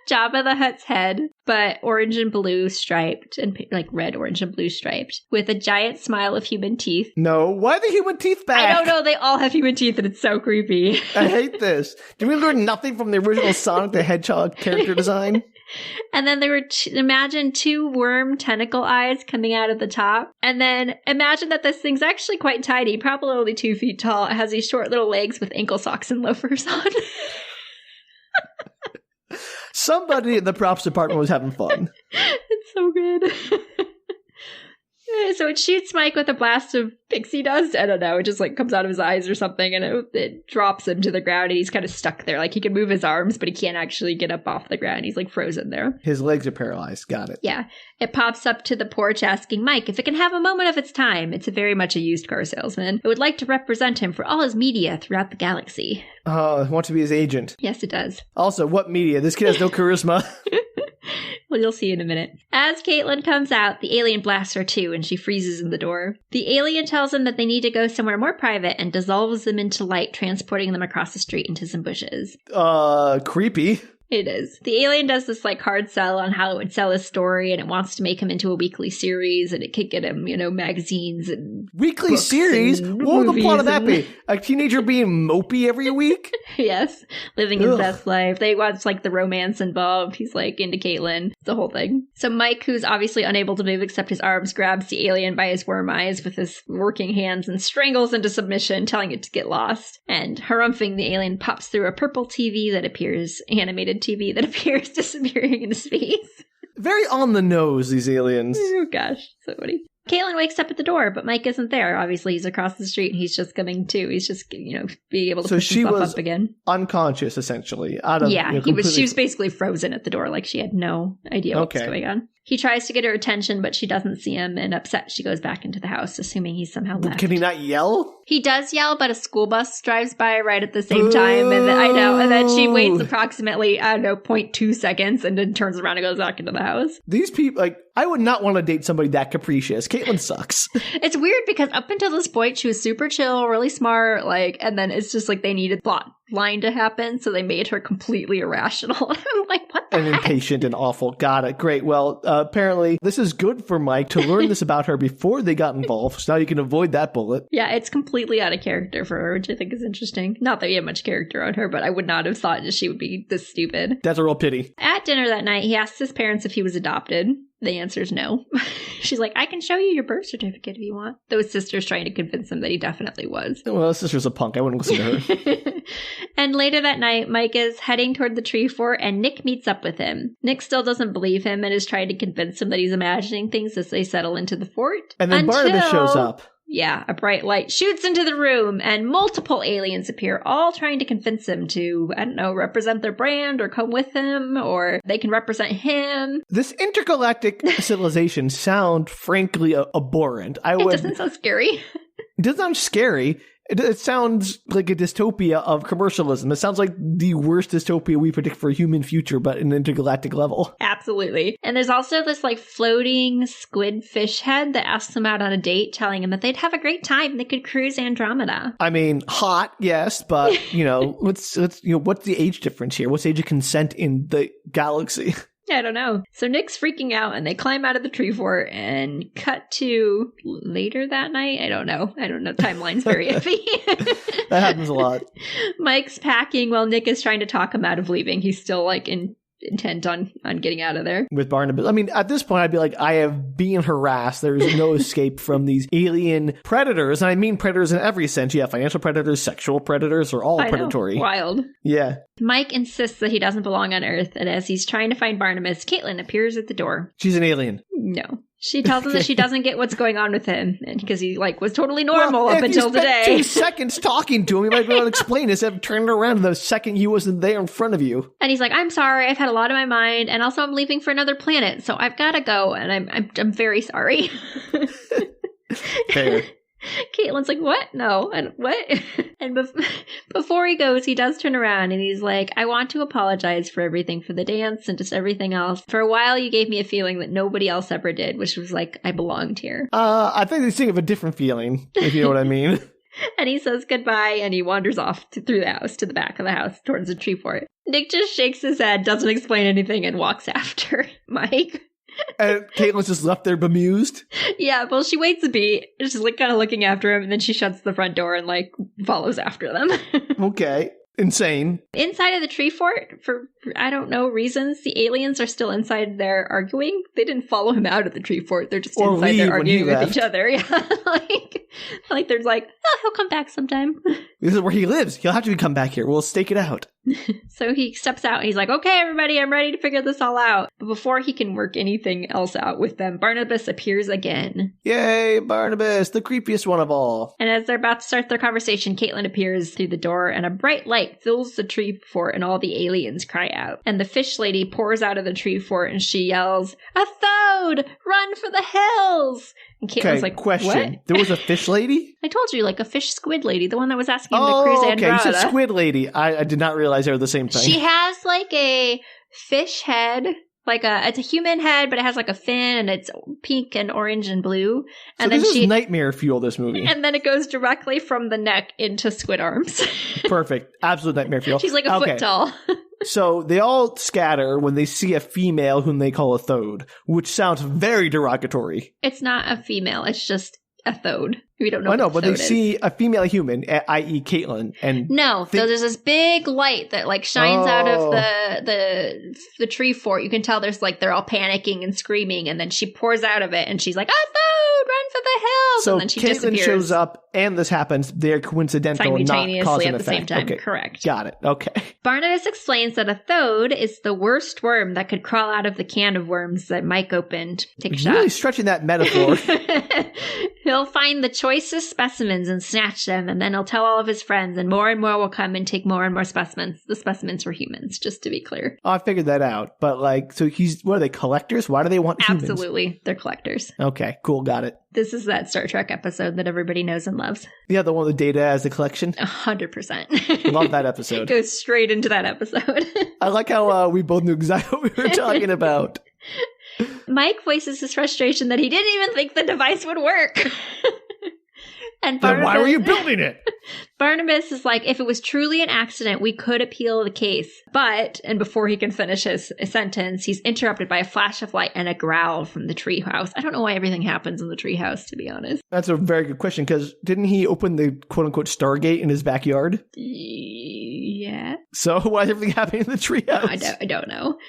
Jabba the Hutt's head, but orange and blue striped, and like red, orange, and blue striped, with a giant smile of human teeth. No, why are the human teeth back? I don't know, they all have human teeth and it's so creepy. I hate this. Did we learn nothing from the original Sonic the Hedgehog character design? And then there were, imagine 2 worm tentacle eyes coming out of the top. And then imagine that this thing's actually quite tiny, probably only 2 feet tall. It has these short little legs with ankle socks and loafers on. Somebody in the props department was having fun. It's so good. So it shoots Mike with a blast of pixie dust. I don't know. It just like comes out of his eyes or something, and it drops him to the ground, and he's kind of stuck there. Like he can move his arms, but he can't actually get up off the ground. He's like frozen there. His legs are paralyzed. Got it. Yeah. It pops up to the porch asking Mike if it can have a moment of its time. It's very much a used car salesman. It would like to represent him for all his media throughout the galaxy. I want to be his agent. Yes, it does. Also, what media? This kid has no charisma. Well, you'll see in a minute. As Katelyn comes out, the alien blasts her too, and she freezes in the door. The alien tells them that they need to go somewhere more private and dissolves them into light, transporting them across the street into some bushes. Creepy. It is. The alien does this like hard sell on how it would sell his story, and it wants to make him into a weekly series, and it could get him, magazines and weekly series? What would the plot of that be? A teenager being mopey every week? Yes. Living his best life. They want like the romance involved. He's like into Katelyn. The whole thing. So Mike, who's obviously unable to move except his arms, grabs the alien by his worm eyes with his working hands and strangles into submission, telling it to get lost. And harumphing, the alien pops through a purple TV that appears animated TV that appears disappearing into space. Very on the nose, these aliens. Oh gosh, so funny. Katelyn wakes up at the door, but Mike isn't there. Obviously, he's across the street, and he's just coming too. He's just, being able to push himself up again. Unconscious, essentially. She was basically frozen at the door, like she had no idea what was going on. He tries to get her attention, but she doesn't see him, and upset, she goes back into the house, assuming he's somehow left. Can he not yell? He does yell, but a school bus drives by right at the same time, and then she waits approximately, 0.2 seconds, and then turns around and goes back into the house. These people, I would not want to date somebody that capricious. Katelyn sucks. It's weird, because up until this point, she was super chill, really smart, and then it's just they needed plot line to happen, so they made her completely irrational. I'm like, what the heck? Impatient and awful. Got it. Great. Well, apparently this is good for Mike to learn this about her before they got involved, so now you can avoid that bullet. Yeah, it's completely out of character for her, which I think is interesting. Not that we have much character on her, but I would not have thought that she would be this stupid. That's a real pity. At dinner that night, he asks his parents if he was adopted. The answer is no. She's like, I can show you your birth certificate if you want. Though his sister's trying to convince him that he definitely was. Well, his sister's a punk. I wouldn't listen to her. And later that night, Mike is heading toward the tree fort, and Nick meets up with him. Nick still doesn't believe him and is trying to convince him that he's imagining things as they settle into the fort. And then Barnabas shows up. Yeah, a bright light shoots into the room, and multiple aliens appear, all trying to convince him to, represent their brand, or come with him, or they can represent him. This intergalactic civilization sound, frankly, abhorrent. It doesn't sound scary. It doesn't sound scary. It sounds like a dystopia of commercialism. It sounds like the worst dystopia we predict for a human future, but in an intergalactic level. Absolutely. And there's also this floating squid fish head that asks them out on a date, telling him that they'd have a great time. They could cruise Andromeda. I mean, hot, yes, but what's the age difference here? What's the age of consent in the galaxy? I don't know. So Nick's freaking out, and they climb out of the tree fort and cut to later that night. I don't know. Timeline's very iffy. That happens a lot. Mike's packing while Nick is trying to talk him out of leaving. He's still intent on getting out of there. With Barnabas. I mean, at this point, I'd be like, I have been harassed. There is no escape from these alien predators. And I mean predators in every sense. Yeah, financial predators, sexual predators are all predatory. Wild. Yeah. Mike insists that he doesn't belong on Earth, and as he's trying to find Barnabas, Katelyn appears at the door. She's an alien. No. She tells him that she doesn't get what's going on with him, and because he was totally normal up until today. 2 seconds talking to him, you might be able to explain this. I've turned around the second he wasn't there in front of you. And he's like, I'm sorry, I've had a lot on my mind, and also I'm leaving for another planet, so I've got to go, and I'm very sorry. Fair. Katelyn's like, what? No. And what? And before he goes, he does turn around and he's like, I want to apologize for everything, for the dance and just everything else. For a while, you gave me a feeling that nobody else ever did, which was like, I belonged here. I think he's thinking of a different feeling, if you know what I mean. And he says goodbye and he wanders off through the house to the back of the house towards the tree fort. Nick just shakes his head, doesn't explain anything, and walks after Mike. And Katelyn's just left there bemused. Yeah, well, she waits a beat. She's like kind of looking after him, and then she shuts the front door and like follows after them. Okay. Insane. Inside of the tree fort, for I don't know reasons, the aliens are still inside there arguing. They didn't follow him out of the tree fort. They're just Or inside there arguing with left. each other. Yeah, like they're like, oh, he'll come back sometime. This is where he lives. He'll have to come back here. We'll stake it out. So he steps out and he's like, okay, everybody, I'm ready to figure this all out. But before he can work anything else out with them, Barnabas appears again. Yay, Barnabas, the creepiest one of all. And as they're about to start their conversation, Katelyn appears through the door and a bright light fills the tree fort and all the aliens cry out. And the fish lady pours out of the tree fort and she yells, a toad! Run for the hills! And Katelyn's like, question. What? There was a fish lady? I told you, like a fish squid lady, the one that was asking him to cruise Andromeda. Okay, you said squid lady. I did not realize they were the same thing. She has like a fish head, it's a human head, but it has like a fin and it's pink and orange and blue. And so then this is nightmare fuel, this movie. And then it goes directly from the neck into squid arms. Perfect. Absolute nightmare fuel. She's like a foot tall. So they all scatter when they see a female whom they call a toad, which sounds very derogatory. It's not a female. It's just a toad. We don't know. I know, but they see a female human, i.e. Katelyn, and so there's this big light that like shines out of the tree fort. You can tell there's like they're all panicking and screaming, and then she pours out of it, and she's like, "A toad, run for the hills!" So and then she Katelyn disappears. shows up, and this happens. They're coincidental, simultaneously not cause at and the effect. same time. Okay. Correct. Got it. Okay. Barnabas explains that a toad is the worst worm that could crawl out of the can of worms that Mike opened. Take a shot. Really stretching that metaphor. He'll find the choicest specimens and snatch them, and then he'll tell all of his friends, and more will come and take more and more specimens. The specimens were humans, just to be clear. Oh, I figured that out. But so what are they, collectors? Why do they want humans? Absolutely. They're collectors. Okay, cool, got it. This is that Star Trek episode that everybody knows and loves. Yeah, the one with Data as the collection. 100%. Love that episode. Goes straight into that episode. I like how we both knew exactly what we were talking about. Mike voices his frustration that he didn't even think the device would work. And then why were you building it? Barnabas is like, if it was truly an accident, we could appeal the case. But, and before he can finish his sentence, he's interrupted by a flash of light and a growl from the treehouse. I don't know why everything happens in the treehouse, to be honest. That's a very good question, because didn't he open the quote-unquote Stargate in his backyard? Yeah. So why is everything happening in the treehouse? I don't know.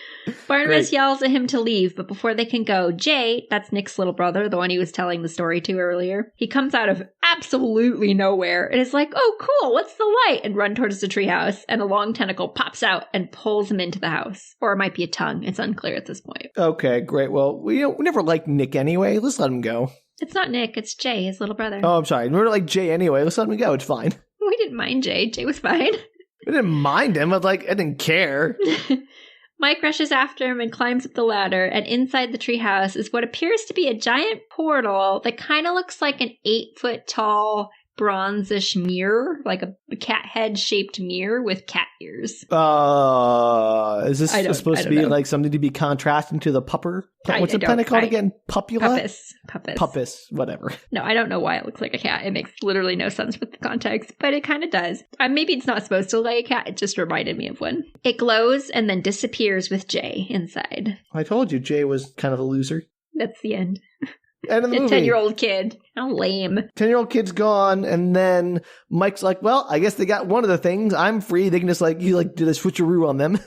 Barnabas yells at him to leave, but before they can go, Jay, that's Nick's little brother, the one he was telling the story to earlier, he comes out of absolutely nowhere and is like, oh, cool, what's the light? And run towards the treehouse, and a long tentacle pops out and pulls him into the house. Or it might be a tongue. It's unclear at this point. Okay, great. Well, we never liked Nick anyway. Let's let him go. It's not Nick, it's Jay, his little brother. Oh, I'm sorry. We never liked Jay anyway. Let's let him go. It's fine. We didn't mind Jay. Jay was fine. We didn't mind him. I didn't care. Mike rushes after him and climbs up the ladder, and inside the treehouse is what appears to be a giant portal that kind of looks like an 8-foot-tall bronzish mirror, like a cat head shaped mirror with cat ears. Is this supposed to be like something to be contrasting to the pupper? What's the planet called again? Puppis? Puppis, whatever. No, I don't know why it looks like a cat. It makes literally no sense with the context, but it kind of does. Maybe it's not supposed to look like a cat. It just reminded me of one. It glows and then disappears with Jay inside. I told you Jay was kind of a loser. That's the end. End of the movie. 10-year-old kid. How lame. 10-year-old kid's gone, and then Mike's like, well, I guess they got one of the things. I'm free. They can just did a switcheroo on them.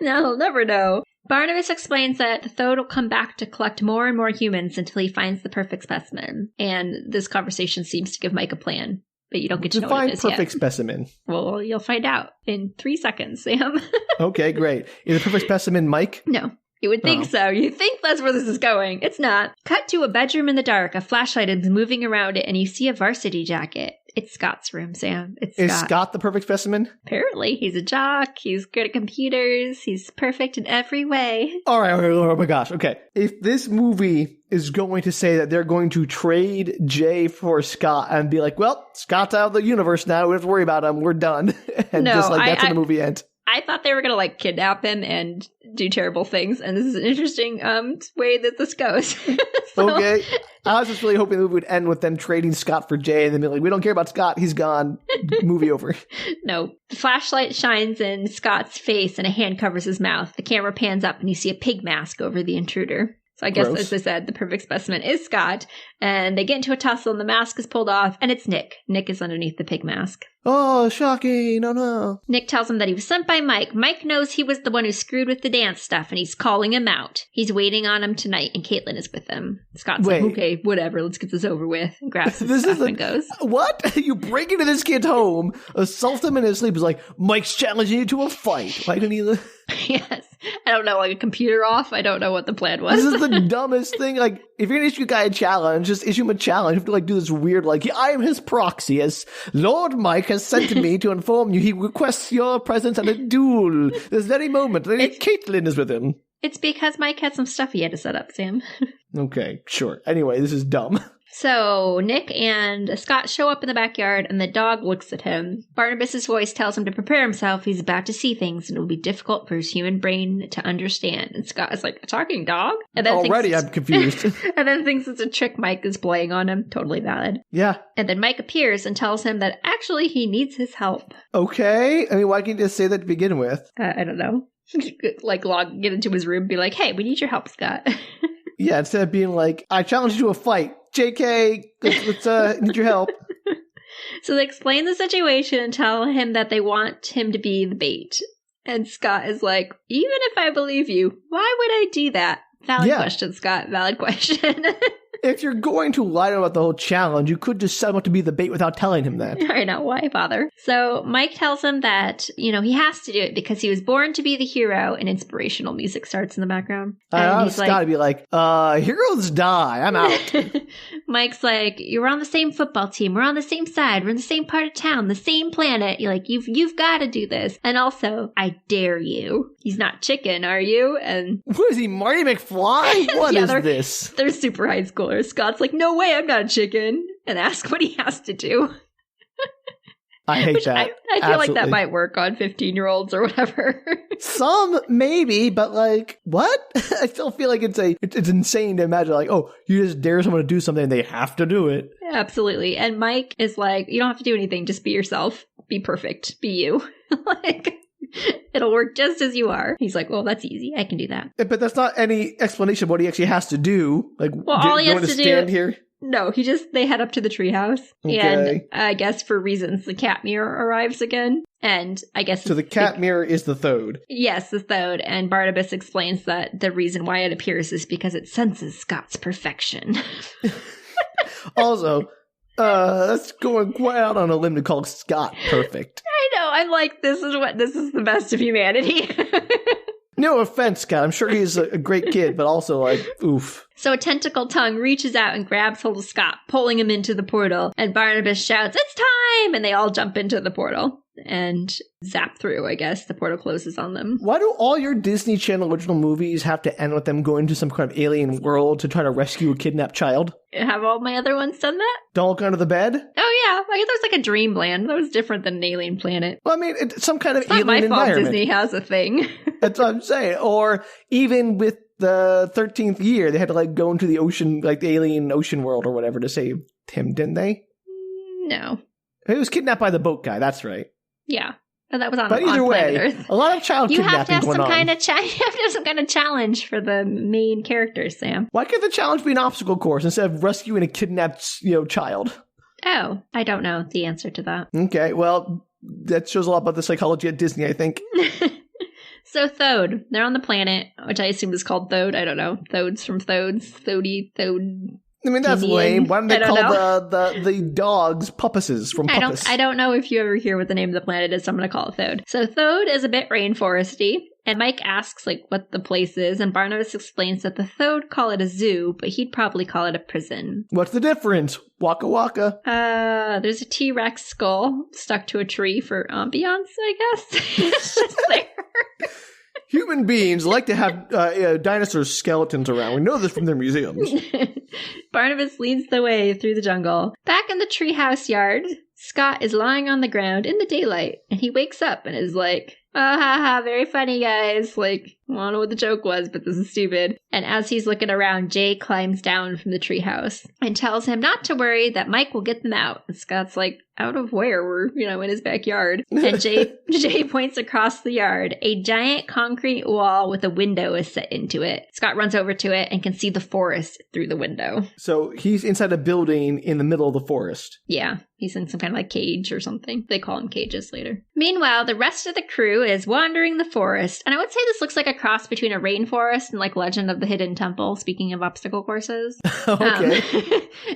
Now he'll never know. Barnabas explains that the Thode will come back to collect more and more humans until he finds the perfect specimen. And this conversation seems to give Mike a plan. But you don't get to know what it is Define perfect specimen. Well, you'll find out in 3 seconds, Sam. Okay, great. Is the perfect specimen Mike? No. You would think so. You think that's where this is going. It's not. Cut to a bedroom in the dark. A flashlight is moving around it, and you see a varsity jacket. It's Scott's room, Sam. It's Is Scott. Scott the perfect specimen? Apparently, he's a jock. He's good at computers. He's perfect in every way. All right, oh my gosh. Okay. If this movie is going to say that they're going to trade Jay for Scott and be like, well, Scott's out of the universe now. We don't have to worry about him. We're done. And No, just like that's how the movie ends. I thought they were going to like kidnap him and do terrible things. And this is an interesting way that this goes. So, okay. I was just really hoping the movie would end with them trading Scott for Jay and then be like, we don't care about Scott. He's gone. Movie over. No. The flashlight shines in Scott's face and a hand covers his mouth. The camera pans up and you see a pig mask over the intruder. So I guess, Gross. as I said, the perfect specimen is Scott. And they get into a tussle and the mask is pulled off. And it's Nick. Nick is underneath the pig mask. Oh, shocking. No. Nick tells him that he was sent by Mike. Mike knows he was the one who screwed with the dance stuff, and he's calling him out. He's waiting on him tonight, and Katelyn is with him. Scott's like, okay, whatever, let's get this over with. And grabs his stuff and goes. What? You break into this kid's home, assault him in his sleep. It's like, Mike's challenging you to a fight. Why couldn't he... Yes. I don't know, like a computer off? I don't know what the plan was. This is the dumbest thing. Like, if you're going to issue a guy a challenge, just issue him a challenge. You have to, like, do this weird, like, I am his proxy, as Lord Mike has sent me to inform you he requests your presence at a duel this very moment. Katelyn is with him. It's because Mike had some stuff he had to set up, Sam. Okay, sure. Anyway, this is dumb. So Nick and Scott show up in the backyard, and the dog looks at him. Barnabas's voice tells him to prepare himself. He's about to see things, and it will be difficult for his human brain to understand. And Scott is like, a talking dog? And then already I'm confused. And then thinks it's a trick Mike is playing on him. Totally valid. Yeah. And then Mike appears and tells him that actually he needs his help. Okay. I mean, why can't you just say that to begin with? I don't know. Like, get into his room and be like, hey, we need your help, Scott. Yeah, instead of being like, I challenge you to a fight. JK, let's need your help. So they explain the situation and tell him that they want him to be the bait. And Scott is like, even if I believe you, why would I do that? Valid question, Scott. Valid question. If you're going to lie to him about the whole challenge, you could just set him up to be the bait without telling him that. I know, why bother? So Mike tells him that, he has to do it because he was born to be the hero, and inspirational music starts in the background. And he's got to be like, heroes die, I'm out. Mike's like, you're on the same football team, we're on the same side, we're in the same part of town, the same planet. You're like, you've got to do this. And also, I dare you. He's not chicken, are you? And what is he, Marty McFly? What is this? They're super high schoolers. Scott's like, no way, I'm not a chicken. And ask what he has to do. I hate that. I feel like that might work on 15-year-olds or whatever. Some, maybe, but like, what? I still feel like it's insane to imagine like, oh, you just dare someone to do something and they have to do it. Absolutely. And Mike is like, you don't have to do anything. Just be yourself. Be perfect. Be you. Like, it'll work just as you are. He's like, well, that's easy. I can do that. But that's not any explanation of what he actually has to do. Like, well, all he has to stand here? No, they head up to the treehouse. Okay. And I guess for reasons, the cat mirror arrives again. And I guess... So the cat mirror is the Thode. Yes, the Thode. And Barnabas explains that the reason why it appears is because it senses Scott's perfection. Also... that's going quite out on a limb to call Scott perfect. I know. I'm like, this is the best of humanity. No offense, Scott. I'm sure he's a great kid, but also like, oof. So a tentacle tongue reaches out and grabs hold of Scott, pulling him into the portal. And Barnabas shouts, "It's time!" And they all jump into the portal and zap through, I guess. The portal closes on them. Why do all your Disney Channel original movies have to end with them going to some kind of alien world to try to rescue a kidnapped child? Have all my other ones done that? Don't look under the bed? Oh, yeah. I guess there's like a dreamland. That was different than an alien planet. Well, I mean, it's some kind of it's alien not my environment. fault Disney has a thing. That's what I'm saying. Or even with the 13th year, they had to like go into the ocean, like the alien ocean world or whatever to save him, didn't they? No. He was kidnapped by the boat guy. That's right. Yeah. But that was on, but either on way, planet Earth. A lot of child kidnapping going on. You have to have some kind of challenge for the main characters, Sam. Why can't the challenge be an obstacle course instead of rescuing a kidnapped, child? Oh, I don't know the answer to that. Okay, well, that shows a lot about the psychology at Disney, I think. So Thode, they're on the planet, which I assume is called Thode. I don't know. Thodes from Thodes. Thode. I mean, that's lame. Why don't they call the dogs Puppises from Puppis? I don't know if you ever hear what the name of the planet is, so I'm going to call it Thode. So Thode is a bit rainforesty, And Mike asks, like, what the place is, and Barnabas explains that the Thode call it a zoo, but he'd probably call it a prison. What's the difference? Waka waka. There's a T-Rex skull stuck to a tree for ambiance, I guess. It's just there. Human beings like to have dinosaur skeletons around. We know this from their museums. Barnabas leads the way through the jungle. Back in the treehouse yard, Scott is lying on the ground in the daylight, and he wakes up and is like, oh, haha, very funny, guys. Like, I don't know what the joke was, but this is stupid. And as he's looking around, Jay climbs down from the treehouse and tells him not to worry, that Mike will get them out. And Scott's like, out of where? We're, in his backyard. And Jay points across the yard. A giant concrete wall with a window is set into it. Scott runs over to it and can see the forest through the window. So he's inside a building in the middle of the forest. Yeah, he's in some kind of like cage or something. They call them cages later. Meanwhile, the rest of the crew is wandering the forest. And I would say this looks like a cross between a rainforest and like Legend of the Hidden Temple, speaking of obstacle courses. Okay.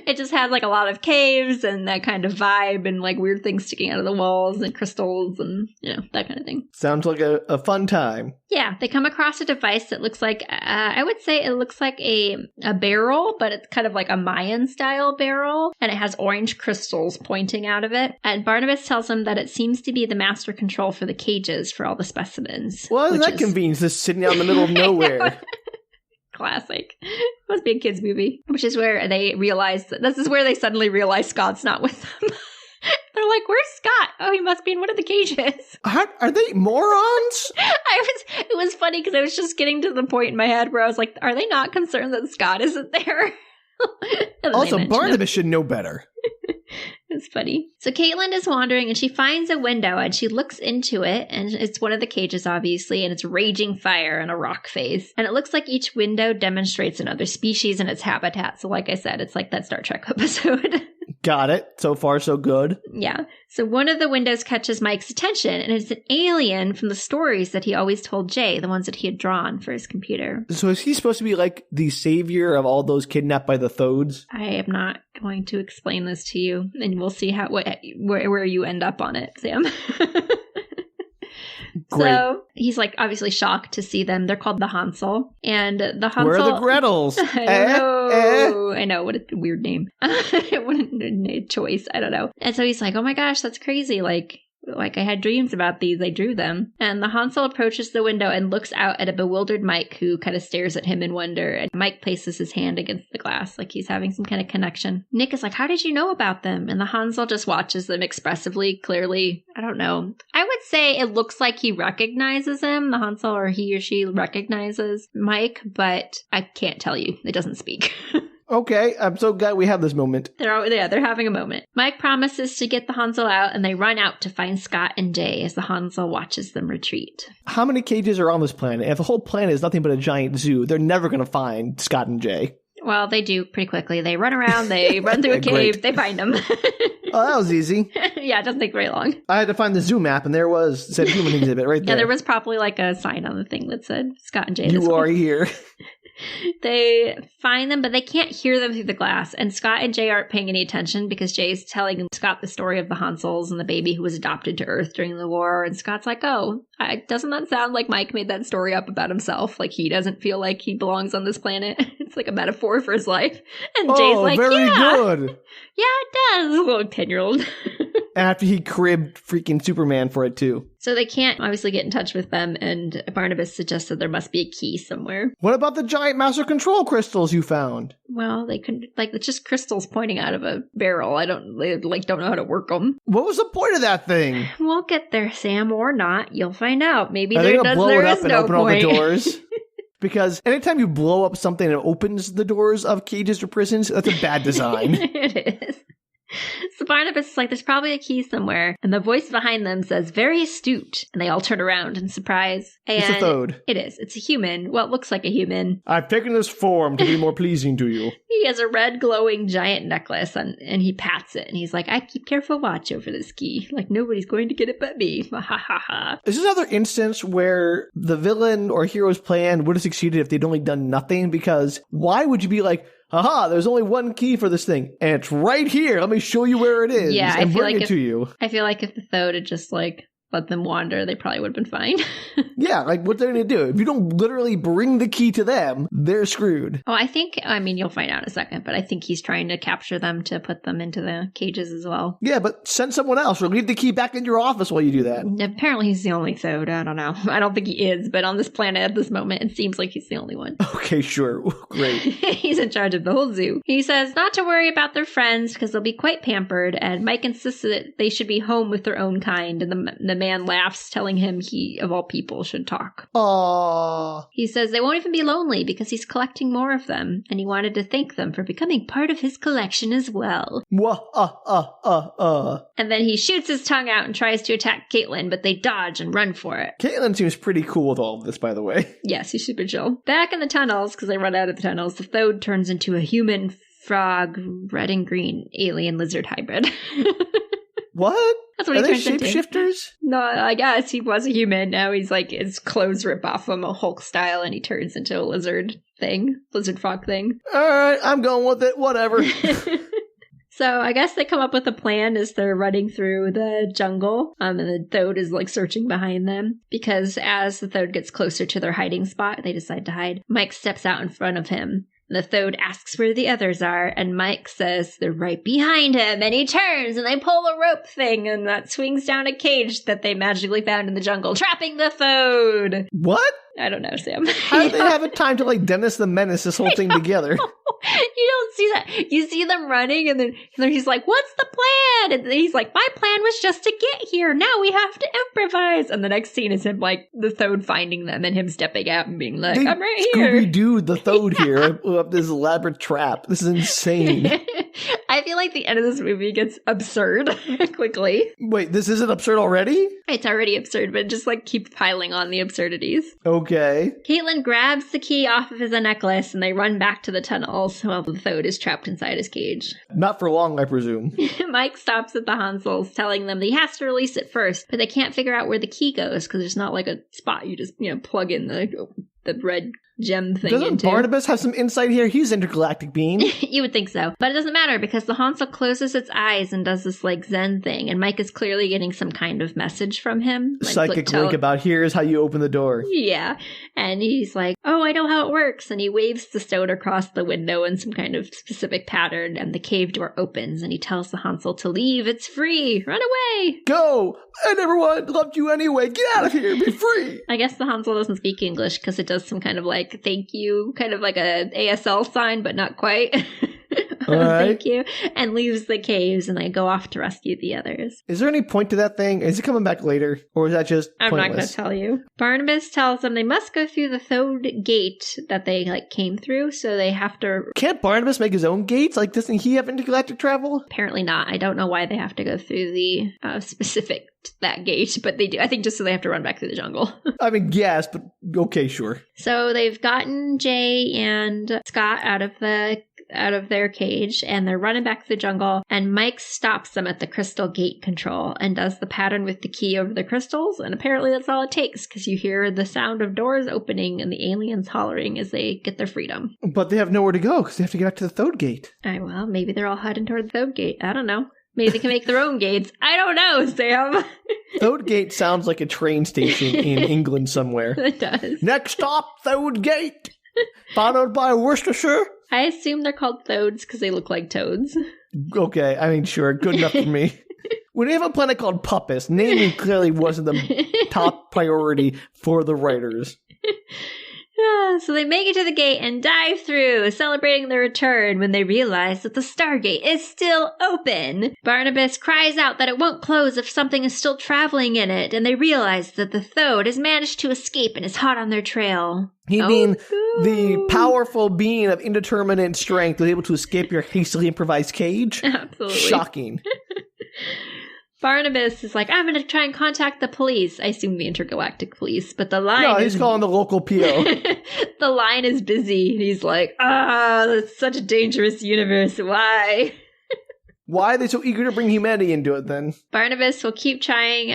It just has like a lot of caves and that kind of vibe and like weird things sticking out of the walls and crystals and, that kind of thing. Sounds like a fun time. Yeah, they come across a device that looks like, I would say it looks like a barrel, but it's kind of like a Mayan-style barrel, and it has orange crystals pointing out of it. And Barnabas tells him that it seems to be the master control for the cages for all the specimens. Well, isn't that convenient, just sitting out in the middle of nowhere? Classic. Must be a kid's movie. Which is where they realize, this is where they suddenly realize Scott's not with them. They're like, where's Scott? Oh, he must be in one of the cages. Are they morons? It was funny because I was just getting to the point in my head where I was like, are they not concerned that Scott isn't there? Also, Barnabas should know better. It's funny. So Katelyn is wandering and she finds a window and she looks into it, and it's one of the cages, obviously, and it's raging fire and a rock face. And it looks like each window demonstrates another species in its habitat. So like I said, it's like that Star Trek episode. Got it. So far, so good. Yeah. So one of the windows catches Mike's attention, and it's an alien from the stories that he always told Jay, the ones that he had drawn for his computer. So is he supposed to be like the savior of all those kidnapped by the Thodes? I am not going to explain this to you, and we'll see where you end up on it, Sam. Great. So he's like obviously shocked to see them. They're called the Hansel. And the Hansel... Where are the Gretels? I know. What a weird name. What a choice. I don't know. And so he's like, oh my gosh, that's crazy. Like I had dreams about these. I drew them. And the Hansel approaches the window and looks out at a bewildered Mike who kind of stares at him in wonder. And Mike places his hand against the glass like he's having some kind of connection. Nick is like, how did you know about them? And the Hansel just watches them expressively, clearly. I don't know. I would say it looks like he recognizes him, the Hansel, or he or she recognizes Mike, but I can't tell you. It doesn't speak. Okay, I'm so glad we have this moment. They're having a moment. Mike promises to get the Hansel out, and they run out to find Scott and Jay as the Hansel watches them retreat. How many cages are on this planet? If the whole planet is nothing but a giant zoo, they're never going to find Scott and Jay. Well, they do pretty quickly. They run around, they run through a cave, they find them. Oh, that was easy. Yeah, it doesn't take very long. I had to find the zoo map, and there said human exhibit right there. Yeah, there was probably like a sign on the thing that said Scott and Jay. You are here. They find them, but they can't hear them through the glass. And Scott and Jay aren't paying any attention because Jay's telling Scott the story of the Hansels and the baby who was adopted to Earth during the war. And Scott's like, oh, doesn't that sound like Mike made that story up about himself? Like he doesn't feel like he belongs on this planet. It's like a metaphor for his life. And Jay's like, very good. Yeah, it does. Little 10-year-old. After he cribbed freaking Superman for it, too. So they can't obviously get in touch with them, and Barnabas suggests that there must be a key somewhere. What about the giant master control crystals you found? Well, they could, it's just crystals pointing out of a barrel. They don't know how to work them. What was the point of that thing? We'll get there, Sam, or not. You'll find out. Maybe Are there they gonna blow it up and open all the point. doors? Because anytime you blow up something that opens the doors of cages or prisons, that's a bad design. It is. So Barnabas is like, there's probably a key somewhere. And the voice behind them says, very astute. And they all turn around in surprise. And it's a Thode. It is. It's a human. Well, it looks like a human. I've taken this form to be more pleasing to you. He has a red glowing giant necklace and he pats it. And he's like, I keep careful watch over this key. Like, nobody's going to get it but me. Ha ha ha ha. Is this another instance where the villain or hero's plan would have succeeded if they'd only done nothing? Because why would you be like, aha, there's only one key for this thing, and it's right here. Let me show you where it is. Yeah, and bring it to you. I feel like if the Thode had just let them wander, they probably would have been fine. Yeah, like what's they going to do? If you don't literally bring the key to them, they're screwed. Oh, I mean, you'll find out in a second, but I think he's trying to capture them to put them into the cages as well. Yeah, but send someone else or leave the key back in your office while you do that. Apparently he's the only Thode. I don't know. I don't think he is, but on this planet at this moment, it seems like he's the only one. Okay, sure. Great. He's in charge of the whole zoo. He says not to worry about their friends because they'll be quite pampered, and Mike insists that they should be home with their own kind, and the man laughs, telling him he, of all people, should talk. Aww. He says they won't even be lonely because he's collecting more of them, and he wanted to thank them for becoming part of his collection as well. And then he shoots his tongue out and tries to attack Katelyn, but they dodge and run for it. Katelyn seems pretty cool with all of this, by the way. Yes, he's super chill. Back in the tunnels, because they run out of the tunnels, the Thode turns into a human frog, red and green alien lizard hybrid. What? That's what he turns into. Are they shapeshifters? No, I guess he was a human. Now he's like, his clothes rip off him, a Hulk style, and he turns into a lizard frog thing. All right, I'm going with it. Whatever. So I guess they come up with a plan as they're running through the jungle, and the Thode is like searching behind them, because as the Thode gets closer to their hiding spot, they decide to hide. Mike steps out in front of him. The Thode asks where the others are, and Mike says they're right behind him, and he turns, and they pull a rope thing, and that swings down a cage that they magically found in the jungle, trapping the Thode! What? I don't know, Sam. How did they have a time to, like, Dennis the Menace this whole thing together? You don't see that. You see them running, and then he's like, what's the plan? And then he's like, my plan was just to get here. Now we have to improvise. And the next scene is him, like, the Thode finding them and him stepping out and being like, I'm right here. Scooby-Doo the Thode here up this elaborate trap. This is insane. I feel like the end of this movie gets absurd quickly. Wait, this isn't absurd already? It's already absurd, but just like keep piling on the absurdities. Okay. Katelyn grabs the key off of his necklace and they run back to the tunnels while the Thode is trapped inside his cage. Not for long, I presume. Mike stops at the Hansels, telling them that he has to release it first, but they can't figure out where the key goes because there's not like a spot you just, plug in the red gem thing Doesn't into. Barnabas have some insight here? He's intergalactic being. You would think so. But it doesn't matter because the Hansel closes its eyes and does this like Zen thing, and Mike is clearly getting some kind of message from him. Like, psychic link about here's how you open the door. Yeah. And he's like, oh, I know how it works. And he waves the stone across the window in some kind of specific pattern, and the cave door opens, and he tells the Hansel to leave. It's free. Run away. Go. I never loved you anyway. Get out of here. Be free. I guess the Hansel doesn't speak English because it does some kind of like thank you, kind of like a ASL sign, but not quite. All right. Thank you. And leaves the caves, and they go off to rescue the others. Is there any point to that thing? Is it coming back later? Or is that just I'm pointless? not going to tell you. Barnabas tells them they must go through the Thode gate that they came through, so they have to... Can't Barnabas make his own gates? Like, doesn't he have intergalactic travel? Apparently not. I don't know why they have to go through the specific that gate, but they do. I think just so they have to run back through the jungle. I mean, yes, but okay, sure. So they've gotten Jay and Scott out of their cage, and they're running back through the jungle, and Mike stops them at the crystal gate control and does the pattern with the key over the crystals, and apparently that's all it takes, because you hear the sound of doors opening and the aliens hollering as they get their freedom. But they have nowhere to go, because they have to get out to the Thode gate. Well, maybe they're all heading toward the Thode gate. I don't know. Maybe they can make their own gates. I don't know, Sam. Thode Gate sounds like a train station in England somewhere. It does. Next stop, Thode Gate. Followed by Worcestershire. I assume they're called Thodes because they look like toads. Okay, I mean, sure. Good enough for me. When they have a planet called Puppis, naming clearly wasn't the top priority for the writers. So they make it to the gate and dive through, celebrating their return when they realize that the Stargate is still open. Barnabas cries out that it won't close if something is still traveling in it, and they realize that the Thode has managed to escape and is hot on their trail. You mean the powerful being of indeterminate strength was able to escape your hastily improvised cage? Absolutely. Shocking. Barnabas is like, I'm going to try and contact the police. I assume the intergalactic police, but the line No, he's calling the local PO. The line is busy. He's like, that's such a dangerous universe. Why? Why are they so eager to bring humanity into it, then? Barnabas will keep trying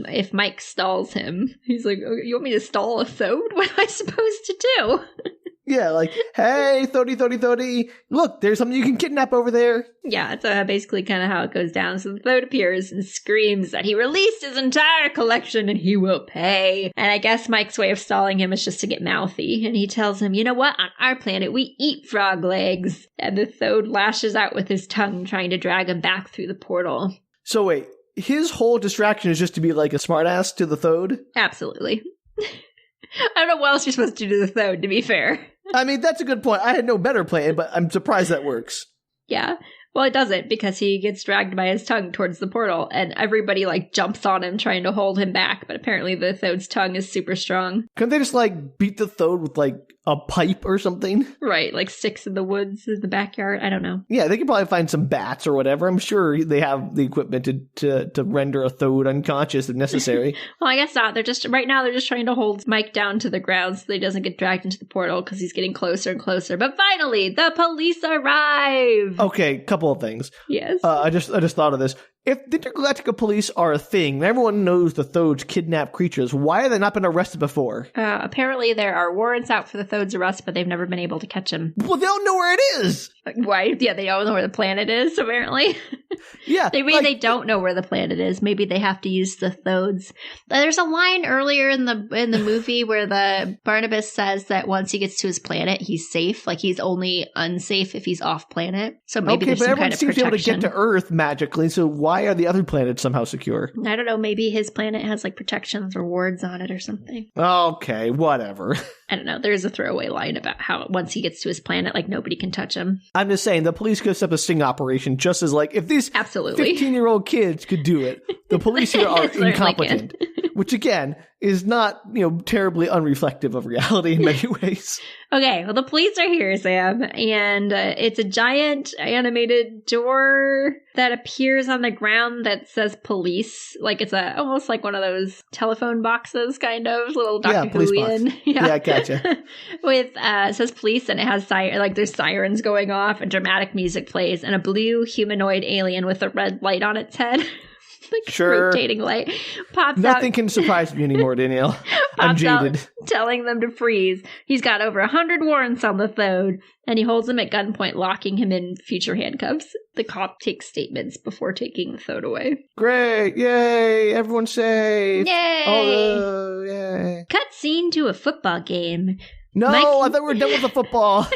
if Mike stalls him. He's like, oh, you want me to stall a Thode? What am I supposed to do? Yeah, like, hey, Thody, look, there's something you can kidnap over there. Yeah, so basically kind of how it goes down. So the Thode appears and screams that he released his entire collection and he will pay. And I guess Mike's way of stalling him is just to get mouthy. And he tells him, you know what? On our planet, we eat frog legs. And the Thode lashes out with his tongue, trying to drag him back through the portal. So wait, his whole distraction is just to be like a smartass to the Thode? Absolutely. I don't know what else you're supposed to do to the Thode, to be fair. I mean, that's a good point. I had no better plan, but I'm surprised that works. Yeah. Well, it doesn't, because he gets dragged by his tongue towards the portal, and everybody, like, jumps on him trying to hold him back, but apparently the Thode's tongue is super strong. Couldn't they just, like, beat the Thode with, like, a pipe or something? Right, like sticks in the woods in the backyard. I don't know. Yeah, they could probably find some bats or whatever. I'm sure they have the equipment to render a Thode unconscious if necessary. Well, I guess not. They're just trying to hold Mike down to the ground so that he doesn't get dragged into the portal because he's getting closer and closer. But finally, the police arrive. Okay, couple of things. Yes. I just thought of this. If the intergalactic police are a thing, and everyone knows the Thodes kidnap creatures, why have they not been arrested before? Apparently there are warrants out for the Thode's arrest, but they've never been able to catch him. Well, they don't know where it is! Why? Yeah, they don't know where the planet is, apparently. Yeah. Maybe they don't know where the planet is. Maybe they have to use the Thodes. There's a line earlier in the movie where the Barnabas says that once he gets to his planet, he's safe. Like, he's only unsafe if he's off planet. So maybe there's some kind of protection. Okay, but everyone seems to be able to get to Earth magically, so why are the other planets somehow secure? I don't know. Maybe his planet has, like, protections or wards on it or something. Okay, whatever. I don't know. There's a throwaway line about how once he gets to his planet, like, nobody can touch him. I'm just saying, the police could set up a sting operation just as, like, if these Absolutely 15-year-old kids could do it, the police here are incompetent. Which, again, is not, terribly unreflective of reality in many ways. Okay, well, the police are here, Sam, and it's a giant animated door that appears on the ground that says police. Like, it's almost like one of those telephone boxes, kind of, little Dr. Who-ian. Yeah, gotcha. With, it says police, and it has, there's sirens going off, and dramatic music plays, and a blue humanoid alien with a red light on its head. Rotating light pops out. Nothing can surprise me anymore, Danielle. I'm jaded. Telling them to freeze. He's got over 100 warrants on the Thode, and he holds him at gunpoint, locking him in future handcuffs. The cop takes statements before taking the Thode away. Great! Yay! Everyone's safe! Yay! Oh, yay! Cut scene to a football game. No, I thought we were done with the football.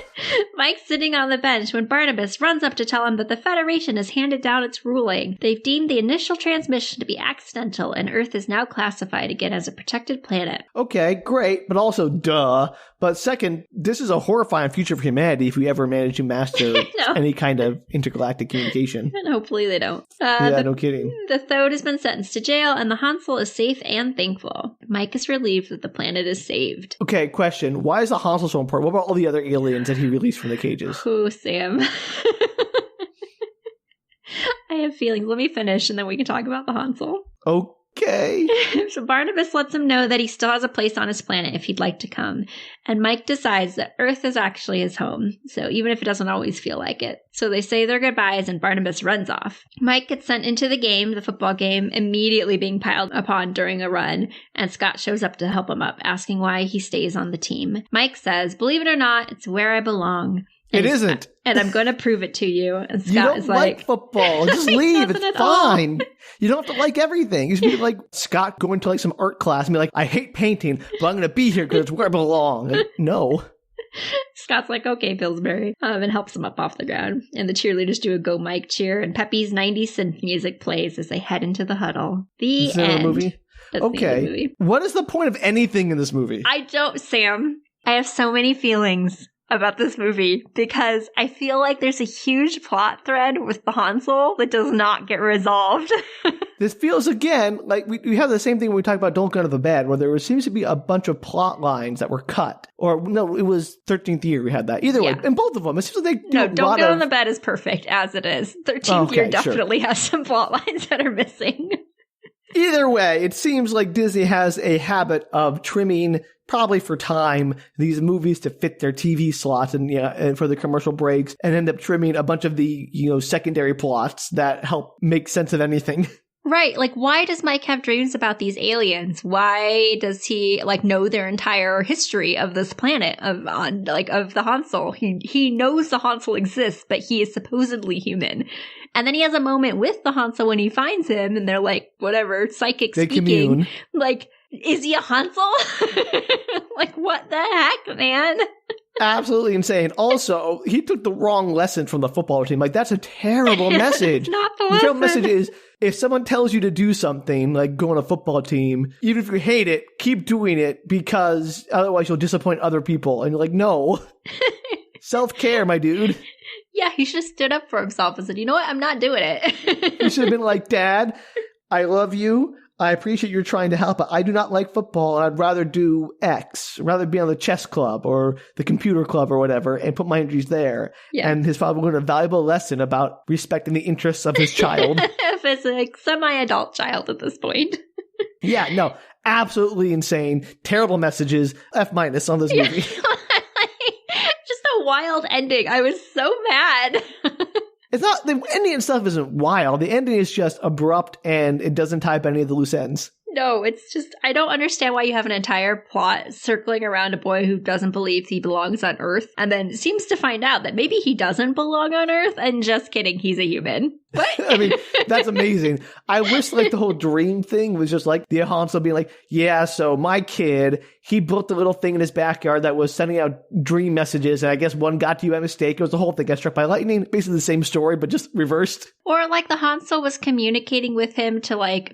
Mike's sitting on the bench when Barnabas runs up to tell him that the Federation has handed down its ruling. They've deemed the initial transmission to be accidental, and Earth is now classified again as a protected planet. Okay, great, but also duh. But second, this is a horrifying future for humanity if we ever manage to master any kind of intergalactic communication. And hopefully they don't. No kidding. The Thode has been sentenced to jail, and the Hansel is safe and thankful. Mike is relieved that the planet is saved. Okay, question. Why is the Hansel so important? What about all the other aliens that he released from the cages? Oh, Sam. I have feelings. Let me finish, and then we can talk about the Hansel. Okay. So Barnabas lets him know that he still has a place on his planet if he'd like to come. And Mike decides that Earth is actually his home, so even if it doesn't always feel like it. So they say their goodbyes and Barnabas runs off. Mike gets sent into the game, the football game, immediately being piled upon during a run, and Scott shows up to help him up, asking why he stays on the team. Mike says, "Believe it or not, it's where I belong. It isn't. And I'm going to prove it to you." And Scott you don't is like football. Just leave. It's fine. You don't have to like everything. You should be like Scott going to like some art class and be like, "I hate painting, but I'm going to be here because it's where I belong." Like, no. Scott's like, "Okay, Pillsbury," and helps him up off the ground. And the cheerleaders do a Go Mike cheer, and Peppy's 90s synth music plays as they head into the huddle. The end. The movie? Okay. What is the point of anything in this movie? Sam, I have so many feelings about this movie because I feel like there's a huge plot thread with the Hansel that does not get resolved. This feels, again, like we have the same thing when we talk about Don't Go to the Bed, where there seems to be a bunch of plot lines that were cut. Or, no, it was 13th Year we had that. Either way, in both of them. It seems like they Don't Go to the Bed is perfect as it is. 13th Year definitely has some plot lines that are missing. Either way, it seems like Disney has a habit of trimming, probably for time, these movies to fit their TV slots and for the commercial breaks, and end up trimming a bunch of the secondary plots that help make sense of anything. Right. Like, why does Mike have dreams about these aliens? Why does he, like, know their entire history of this planet, of the Hansel? He knows the Hansel exists, but he is supposedly human. And then he has a moment with the Hansel when he finds him, and they're like, whatever, psychic They speaking. commune. Like, is he a Hansel? Like, what the heck, man? Absolutely insane. Also, he took the wrong lesson from the football team. Like, that's a terrible message. Not the The terrible lesson. message is, if someone tells you to do something, like go on a football team, even if you hate it, keep doing it because otherwise you'll disappoint other people. And you're like, no. Self-care, my dude. Yeah, he should have stood up for himself and said, you know what? I'm not doing it. You should have been like, Dad, I love you. I appreciate you're trying to help, but I do not like football, and I'd rather do X, rather be on the chess club or the computer club or whatever, and put my energies there. Yeah. And his father learned a valuable lesson about respecting the interests of his child. If it's a semi-adult child at this point. Yeah, no, absolutely insane. Terrible messages. F- on this movie. Just a wild ending. I was so mad. It's not, the ending and stuff isn't wild. The ending is just abrupt and it doesn't tie up any of the loose ends. No, it's just, I don't understand why you have an entire plot circling around a boy who doesn't believe he belongs on Earth and then seems to find out that maybe he doesn't belong on Earth, and just kidding, he's a human. What? I mean, that's amazing. I wish like the whole dream thing was just like the Hansel being like, yeah, so my kid, he built a little thing in his backyard that was sending out dream messages, and I guess one got to you by mistake. It was the whole thing got struck by lightning. Basically the same story, but just reversed. Or like the Hansel was communicating with him to like,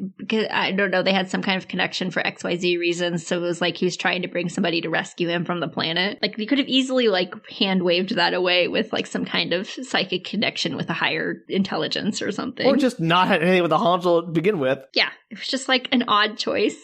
I don't know, they had some kind of connection for XYZ reasons. So it was like he was trying to bring somebody to rescue him from the planet. Like we could have easily like hand waved that away with like some kind of psychic connection with a higher intelligence or something. Or just not had anything with the Hansel to begin with. Yeah, it was just like an odd choice.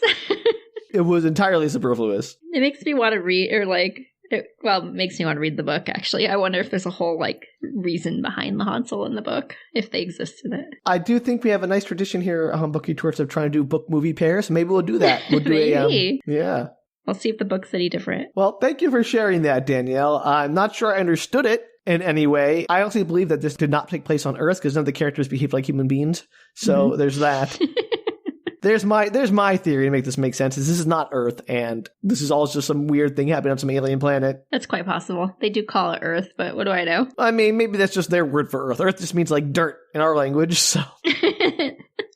It was entirely superfluous. It makes me want to read, or like, it makes me want to read the book, actually. I wonder if there's a whole, like, reason behind the Hansel in the book, if they exist in it. I do think we have a nice tradition here on Book Retorts of trying to do book-movie pairs. Maybe we'll do that. We'll do Maybe. yeah. I'll see if the book's any different. Well, thank you for sharing that, Danielle. I'm not sure I understood it in any way. I honestly believe that this did not take place on Earth because none of the characters behave like human beings. So there's that. There's my theory to make this make sense. Is this is not Earth, and this is all just some weird thing happening on some alien planet. That's quite possible. They do call it Earth, but what do I know? I mean, maybe that's just their word for Earth. Earth just means like dirt in our language, so.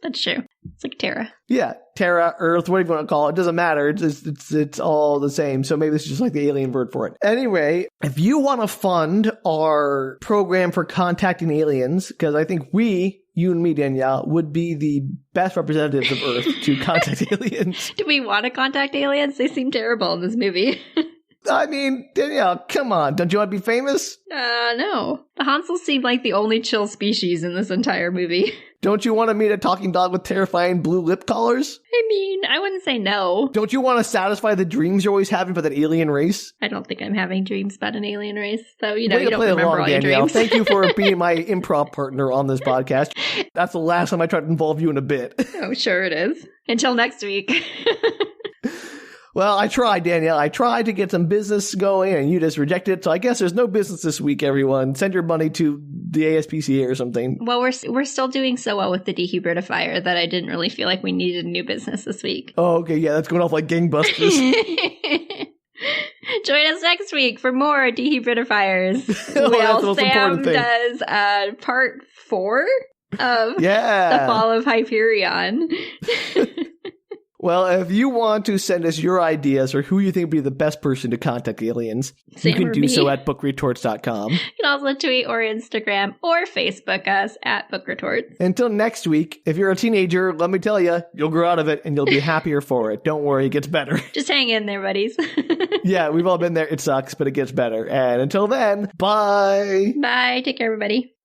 That's true. It's like Terra. Yeah, Terra, Earth, whatever you want to call it. It doesn't matter. It's all the same. So maybe this is just like the alien word for it. Anyway, if you want to fund our program for contacting aliens, because I think you and me, Danielle, would be the best representatives of Earth to contact aliens. Do we want to contact aliens? They seem terrible in this movie. I mean, Danielle, come on. Don't you want to be famous? No. The Hansel seemed like the only chill species in this entire movie. Don't you want to meet a talking dog with terrifying blue lip collars? I mean, I wouldn't say no. Don't you want to satisfy the dreams you're always having for that alien race? I don't think I'm having dreams about an alien race, so you Way you to don't play remember along, all your Danielle. dreams. Thank you for being my improv partner on this podcast. That's the last time I tried to involve you in a bit. Oh, sure it is. Until next week. Well, I tried, Danielle. I tried to get some business going, and you just rejected it. So I guess there's no business this week, everyone. Send your money to the ASPCA or something. Well, we're still doing so well with the dehumidifier that I didn't really feel like we needed new business this week. Oh, okay. Yeah, that's going off like gangbusters. Join us next week for more dehumidifiers. Oh, that's the Will most Sam important thing. does part 4 of Yeah. The Fall of Hyperion. Well, if you want to send us your ideas or who you think would be the best person to contact aliens, Sam you can or do me. so at bookretorts.com. You can also tweet or Instagram or Facebook us at Book Retorts. Until next week, if you're a teenager, let me tell you, you'll grow out of it and you'll be happier for it. Don't worry, it gets better. Just hang in there, buddies. Yeah, we've all been there. It sucks, but it gets better. And until then, bye. Bye. Take care, everybody.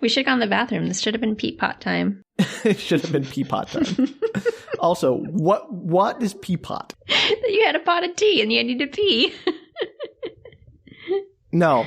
We should have gone to the bathroom. This should have been peapot time. It should have been peapot time. Also, what is peapot? You had a pot of tea and you needed to pee. No.